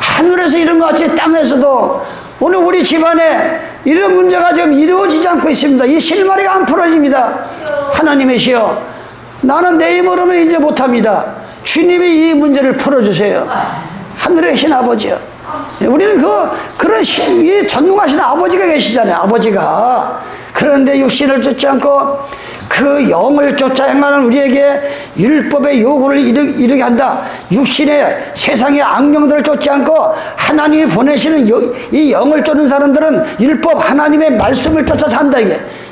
Speaker 1: 하늘에서 이런 것 같이 땅에서도 오늘 우리 집안에 이런 문제가 지금 이루어지지 않고 있습니다. 이 실마리가 안 풀어집니다. 하나님이시여, 나는 내 힘으로는 이제 못합니다. 주님이 이 문제를 풀어주세요. 하늘에 계신 아버지요. 우리는 그런 이 전능하신 아버지가 계시잖아요. 아버지가. 그런데 육신을 좇지 않고 그 영을 쫓아 행하는 우리에게 율법의 요구를 이루게 한다. 육신의 세상의 악령들을 쫓지 않고 하나님이 보내시는 이 영을 쫓는 사람들은 율법 하나님의 말씀을 쫓아 산다.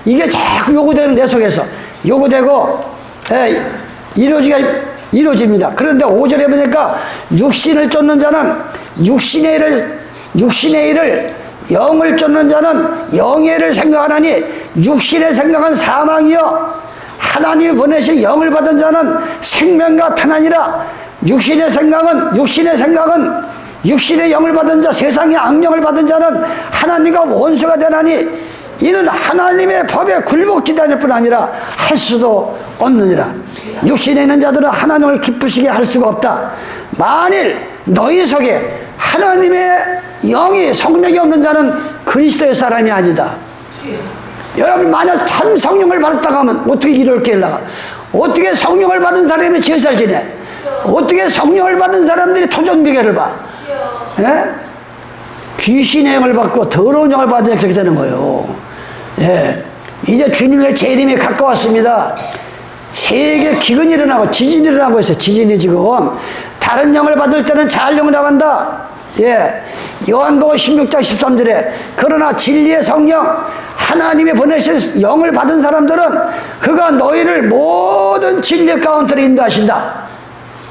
Speaker 1: 이게 자꾸 요구되는 내 속에서 요구되고 이루어집니다. 그런데 5절에 보니까 육신을 쫓는 자는 육신의 일을 영을 쫓는 자는 영의 일을 생각하나니 육신의 생각은 사망이요 하나님이 보내신 영을 받은 자는 생명과 편안이라. 육신의 생각은 육신의 영을 받은 자, 세상의 악령을 받은 자는 하나님과 원수가 되나니 이는 하나님의 법에 굴복지다닐 뿐 아니라 할 수도 없느니라. 육신에 있는 자들은 하나님을 기쁘시게 할 수가 없다. 만일 너희 속에 하나님의 영이 성령이 없는 자는 그리스도의 사람이 아니다. 여러분 만약 참 성령을 받았다고 하면 어떻게 이럴 게 일나가? 어떻게 성령을 받은 사람이 제사를 지내? 어떻게 성령을 받은 사람들이 토종비계를 봐? 예? 귀신의 영을 받고 더러운 영을 받으니 그렇게 되는 거예요. 예. 이제 주님의 재림이 가까웠습니다. 세계 기근이 일어나고 지진이 일어나고 있어요. 지진이 지금. 다른 영을 받을 때는 자활령을 나간다. 예. 요한복음 16장 13절에 그러나 진리의 성령 하나님이 보내신 영을 받은 사람들은 그가 너희를 모든 진리 가운데로 인도하신다.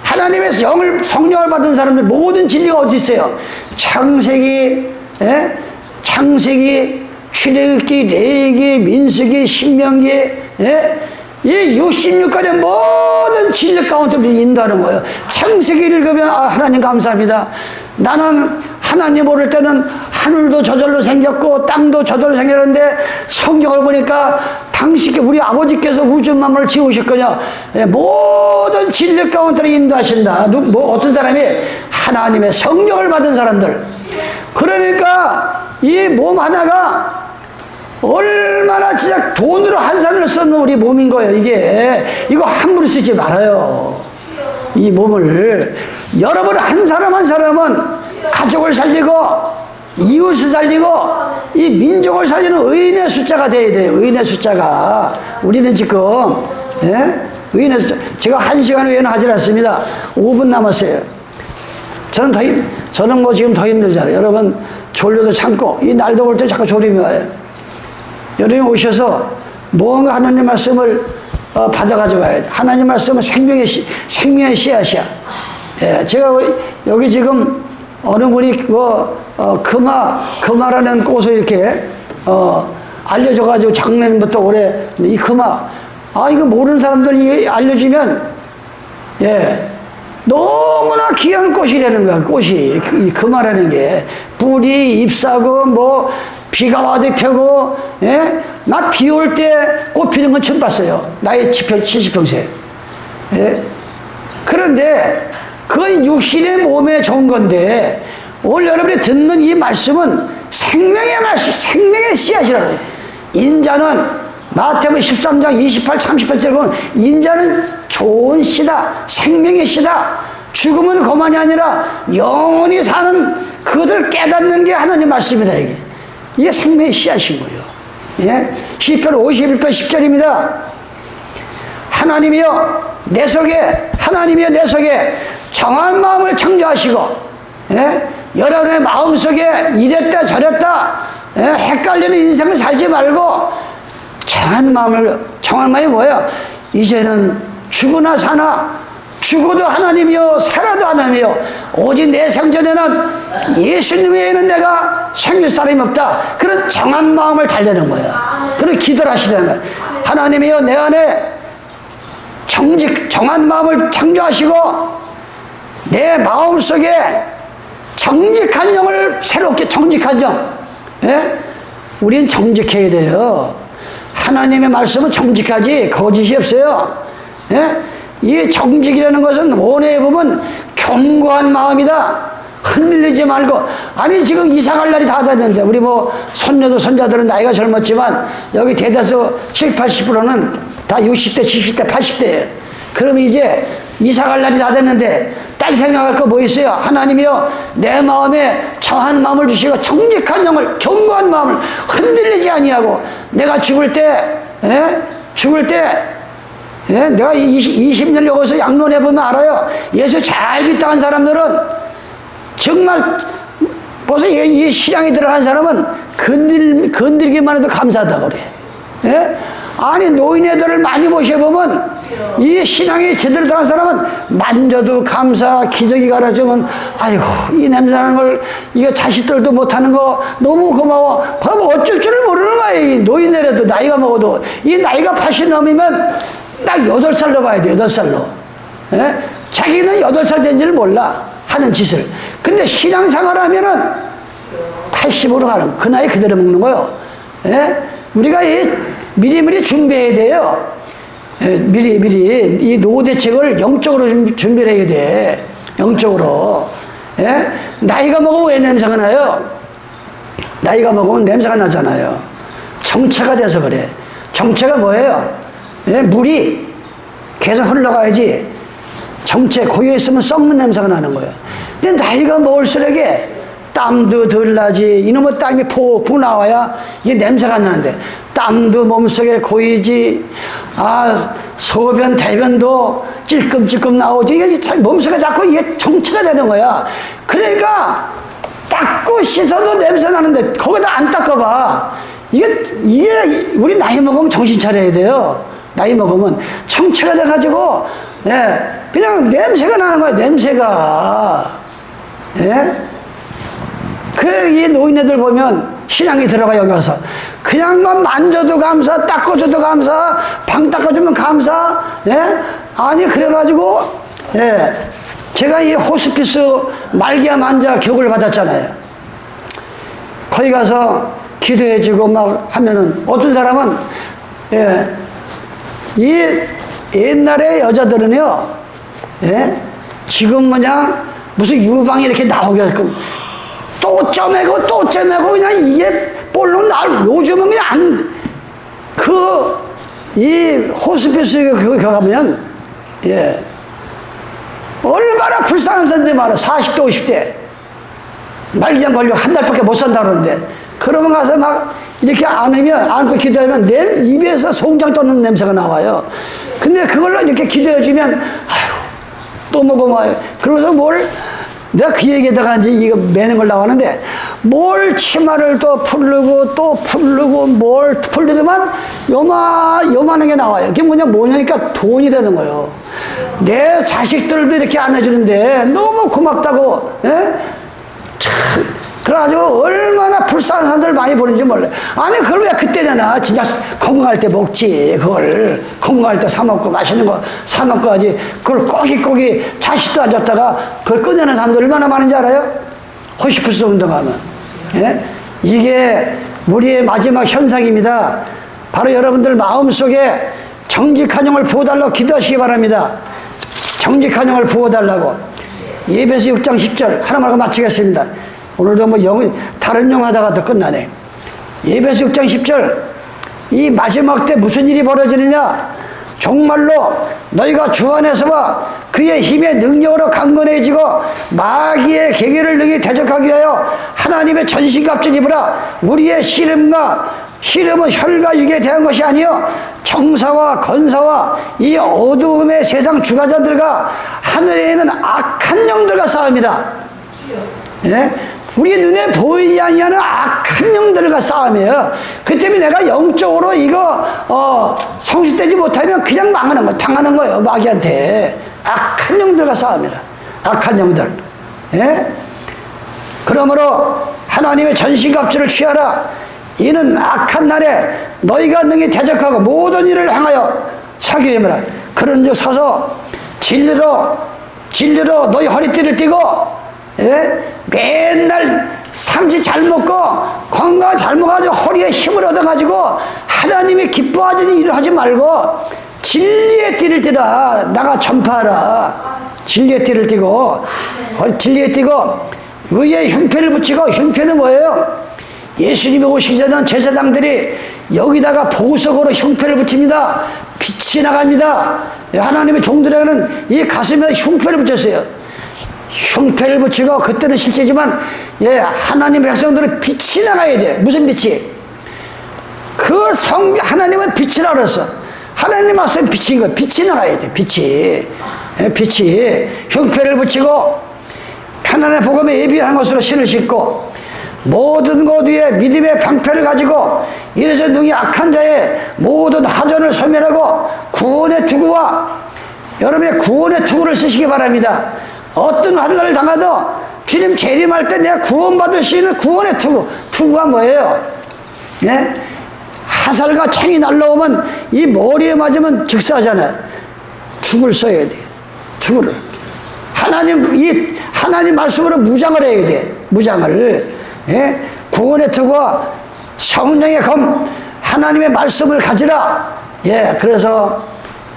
Speaker 1: 하나님의 성령을 받은 사람들 모든 진리가 어디 있어요? 창세기, 예? 창세기, 출애굽기, 레위기, 민수기, 신명기, 예? 이 66가지 모든 진리 가운데로 인도하는 거예요. 창세기를 읽으면 하나님 감사합니다. 나는 하나님 모를 때는 하늘도 저절로 생겼고 땅도 저절로 생겼는데 성경을 보니까 당시 우리 아버지께서 우주 만물을 지으셨거든요. 모든 진리 가운데로 인도하신다. 어떤 사람이? 하나님의 성령을 받은 사람들. 그러니까 이 몸 하나가 얼마나 진짜 돈으로 한산을 썼는 우리 몸인 거예요. 이거 함부로 쓰지 말아요. 이 몸을 여러분 한 사람 한 사람은 가족을 살리고 이웃을 살리고 이 민족을 살리는 의인의 숫자가 돼야 돼요. 의인의 숫자가. 우리는 지금 의인의 숫자. 제가 1시간 후에는 하지 않습니다. 5분 남았어요. 저는 뭐 지금 더 힘들잖아요. 여러분 졸려도 참고 이 날도 올 때 자꾸 졸음이 와요. 여러분이 오셔서 뭔가 하나님 말씀을 받아가지고 와야죠. 하나님 말씀은 생명의 씨앗이야. 예, 제가 여기 지금 어느 분이 금화라는 꽃을 이렇게 알려줘가지고 작년부터 올해 이 금화 이거 모르는 사람들이 알려주면 너무나 귀한 꽃이라는 거야. 꽃이 이 금화라는 게 뿌리 잎사고 뭐 비가 와도 펴고 나 비 올 때 꽃 피는 건 처음 봤어요. 나이 70평생. 그런데 그건 육신의 몸에 좋은 건데 오늘 여러분이 듣는 이 말씀은 생명의 말씀, 생명의 씨앗이라고 해요. 인자는 마태복음 13장 28, 38절 보면 인자는 좋은 씨다, 생명의 씨다. 죽음은 그만이 아니라 영원히 사는 그것을 깨닫는 게 하나님 말씀이다. 이게 생명의 씨앗인 거예요. 시편 51편 10절입니다. 하나님이여 내 속에 정한 마음을 창조하시고 여러분의 마음속에 이랬다 저랬다 헷갈리는 인생을 살지 말고 정한 마음이 뭐예요? 이제는 죽으나 사나 죽어도 하나님이요 살아도 하나님이요 오직 내 생전에는 예수님 외에는 내가 생길 사람이 없다. 그런 정한 마음을 달래는 거예요. 그런 기도를 하시는 거예요. 하나님이요 내 안에 정한 마음을 창조하시고 내 마음속에 정직한 영을 새롭게 정직한 영. 우리는 정직해야 돼요. 하나님의 말씀은 정직하지 거짓이 없어요. 이 정직이라는 것은 원어에 보면 견고한 마음이다. 흔들리지 말고. 아니 지금 이사갈 날이 다 됐는데 우리 뭐 손녀도 손자들은 나이가 젊었지만 여기 대다수 70, 80%는 다 60대, 70대, 80대예요. 그럼 이제 이사갈 날이 다 됐는데 딴 생각할 거 뭐 있어요? 하나님이요 내 마음에 정한 마음을 주시고 정직한 영을 견고한 마음을 흔들리지 아니하고 내가 죽을 때 죽을 때, 예? 내가 20년 여기서 양론해보면 알아요. 예수 잘 믿다한 사람들은 정말 벌써 이 신앙에 들어간 사람은 건들기만 해도 감사하다고 그래. 예? 아니, 노인네들을 많이 모셔보면 이 신앙에 제대로 들어간 사람은 만져도 감사, 기저귀 갈아주면 아이고, 이 냄새나는 걸, 이거 자식들도 못하는 거 너무 고마워. 봐봐, 어쩔 줄을 모르는 거야. 이 노인네라도 나이가 먹어도. 이 나이가 80 넘으면 딱 8살로 봐야 돼, 8살로. 예? 자기는 8살 된지를 몰라. 하는 짓을. 근데 신앙생활 하면은 80으로 가는, 그 나이 그대로 먹는 거요. 예? 우리가 미리미리 준비해야 돼요. 예, 미리 이 노후 대책을 영적으로 준비를 해야 돼. 영적으로. 예? 나이가 먹으면 왜 냄새가 나요? 나이가 먹으면 냄새가 나잖아요. 정체가 돼서 그래. 정체가 뭐예요? 예? 물이 계속 흘러가야지. 정체 고여 있으면 썩는 냄새가 나는 거예요. 근데 나이가 먹을수록에 땀도 덜 나지. 이놈의 땀이 폭폭 나와야 이게 냄새가 안 나는데, 땀도 몸속에 고이지. 아, 소변 대변도 찔끔찔끔 나오지. 이게 몸속에 자꾸 이게 정체가 되는 거야. 그러니까 닦고 씻어도 냄새 나는데 거기다 안 닦아봐. 이게 우리 나이 먹으면 정신 차려야 돼요. 나이 먹으면 정체가 돼가지고, 예, 그냥 냄새가 나는 거야. 냄새가. 예? 이 노인네들 보면 신앙이 들어가 여기 와서 그냥만 만져도 감사, 닦아줘도 감사, 방 닦아주면 감사. 예? 아니, 그래가지고, 예, 제가 이 호스피스 말기암 환자 교육을 받았잖아요. 거기 가서 기도해주고 막 하면은 어떤 사람은, 예, 이 옛날에 여자들은요, 예, 지금 그냥 무슨 유방이 이렇게 나오게끔 또 쪄매고 또 쪄매고 그냥 이게 볼로 요즘은 그냥 이 호스피스에 그거 가면, 예, 얼마나 불쌍한 사람들이 많아. 40대, 50대. 말기암 걸리고 한 달밖에 못 산다 그러는데, 그러면 가서 막 이렇게 안고 기도하면 내 입에서 송장 떠는 냄새가 나와요. 근데 그걸로 이렇게 기도해주면, 아휴, 또 먹어봐요. 그러면서 내가 그 얘기에다가 이제 이거 매는 걸 나가는데, 뭘 치마를 또 풀르고 뭘 풀리더만 요만한 게 나와요. 그게 뭐냐니까 돈이 되는 거예요. 내 자식들도 이렇게 안 해주는데 너무 고맙다고, 예? 참, 그래가지고 얼마나 불쌍한 사람들 많이 보는지 몰라요. 아니, 그걸 왜 그때 내나 진짜 건강할 때 먹지. 그걸 건강할 때 사먹고 맛있는 거 사먹고 하지. 그걸 꼬깃꼬깃 자식도 안 줬다가 그걸 꺼내는 사람들 얼마나 많은지 알아요? 호시피스 운동하면. 예? 이게 우리의 마지막 현상입니다. 바로 여러분들 마음속에 정직한 영을 부어달라고 기도하시기 바랍니다. 정직한 영을 부어달라고. 예배서 6장 10절 하나 말고 마치겠습니다. 오늘도 다른 영 하다가 또 끝나네. 예배서 6장 10절. 이 마지막 때 무슨 일이 벌어지느냐? 정말로 너희가 주 안에서와 그의 힘의 능력으로 강건해지고 마귀의 계계를 능히 대적하기 위하여 하나님의 전신갑주를 입으라. 우리의 씨름은 혈과 육에 대한 것이 아니요 정사와 건사와 이 어두움의 세상 주관자들과 하늘에 있는 악한 영들과 싸웁니다. 예? 우리 눈에 보이지 아니하는 악한 영들과 싸움이에요. 그 때문에 내가 영적으로 이거 성실되지 못하면 그냥 망하는 거, 당하는 거예요. 마귀한테. 악한 영들과 싸움이라. 악한 영들. 예? 그러므로 하나님의 전신갑주를 취하라. 이는 악한 날에 너희가 능히 대적하고 모든 일을 향하여 사교임이라. 그런즉 서서 진리로 너희 허리띠를 띠고, 예? 맨날 삼시 잘 먹고 건강 잘 먹어가지고 허리에 힘을 얻어가지고 하나님이 기뻐하시는 일을 하지 말고 진리의 띠를 띠라. 나가 전파하라. 진리의 띠를 띠고, 진리의 띠고 위에 흉패를 붙이고. 흉패는 뭐예요? 예수님이 오시기 전에 제사장들이 여기다가 보석으로 흉패를 붙입니다. 빛이 나갑니다. 하나님의 종들에게는 이 가슴에 흉패를 붙였어요. 흉패를 붙이고, 그때는 실제지만, 예, 하나님의 백성들은 빛이 나가야 돼. 무슨 빛이? 하나님은 빛이라고 그랬어. 하나님 말씀 빛인 거예요. 빛이 나가야 돼. 빛이. 빛이 흉패를 붙이고 편안한 복음에 예비한 것으로 신을 신고 모든 것 위에 믿음의 방패를 가지고 이래서 능히 악한 자의 모든 하전을 소멸하고 구원의 투구와 여러분의 구원의 투구를 쓰시기 바랍니다. 어떤 환난을 당하도 주님 재림할 때 내가 구원받을 수 있는 구원의 투구. 투구가 뭐예요? 예? 화살과 창이 날라오면 이 머리에 맞으면 즉사하잖아요. 투구를 써야 돼. 투구를. 하나님 말씀으로 무장을 해야 돼. 무장을. 예? 구원의 투구와 성령의 검, 하나님의 말씀을 가지라. 예, 그래서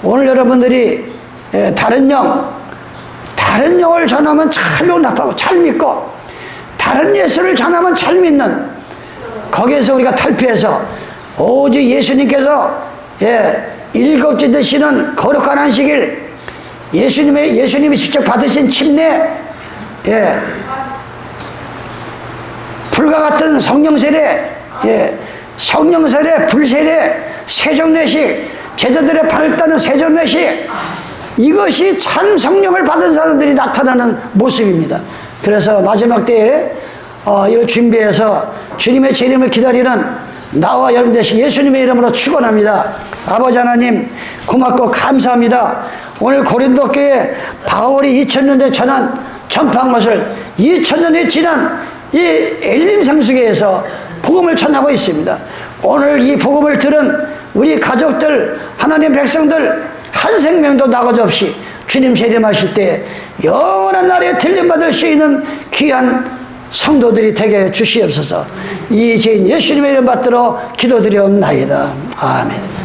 Speaker 1: 오늘 여러분들이 다른 영을 전하면 잘 용납하고 잘 믿고 다른 예수를 전하면 잘 믿는 거기에서 우리가 탈피해서 오직 예수님께서 일곱째 되시는 거룩한 안식일 예수님이 직접 받으신 침례 불과 같은 성령 세례 성령 세례 불세례 세종례식 제자들의 발을 따는 세종례식 이것이 참 성령을 받은 사람들이 나타나는 모습입니다. 그래서 마지막 때에 이걸 준비해서 주님의 재림을 기다리는 나와 여러분 되시 예수님의 이름으로 축원합니다. 아버지 하나님 고맙고 감사합니다. 오늘 고린도 교회 바울이 2000년대 전파한 것을 2000년이 지난 이 엘림 성수교에서 복음을 전하고 있습니다. 오늘 이 복음을 들은 우리 가족들 하나님 백성들 한 생명도 나가지 없이 주님 재림하실 때 영원한 날에 들림받을 수 있는 귀한 성도들이 되게 주시옵소서. 이 죄인 예수님의 이름 받들어 기도드리옵나이다. 아멘.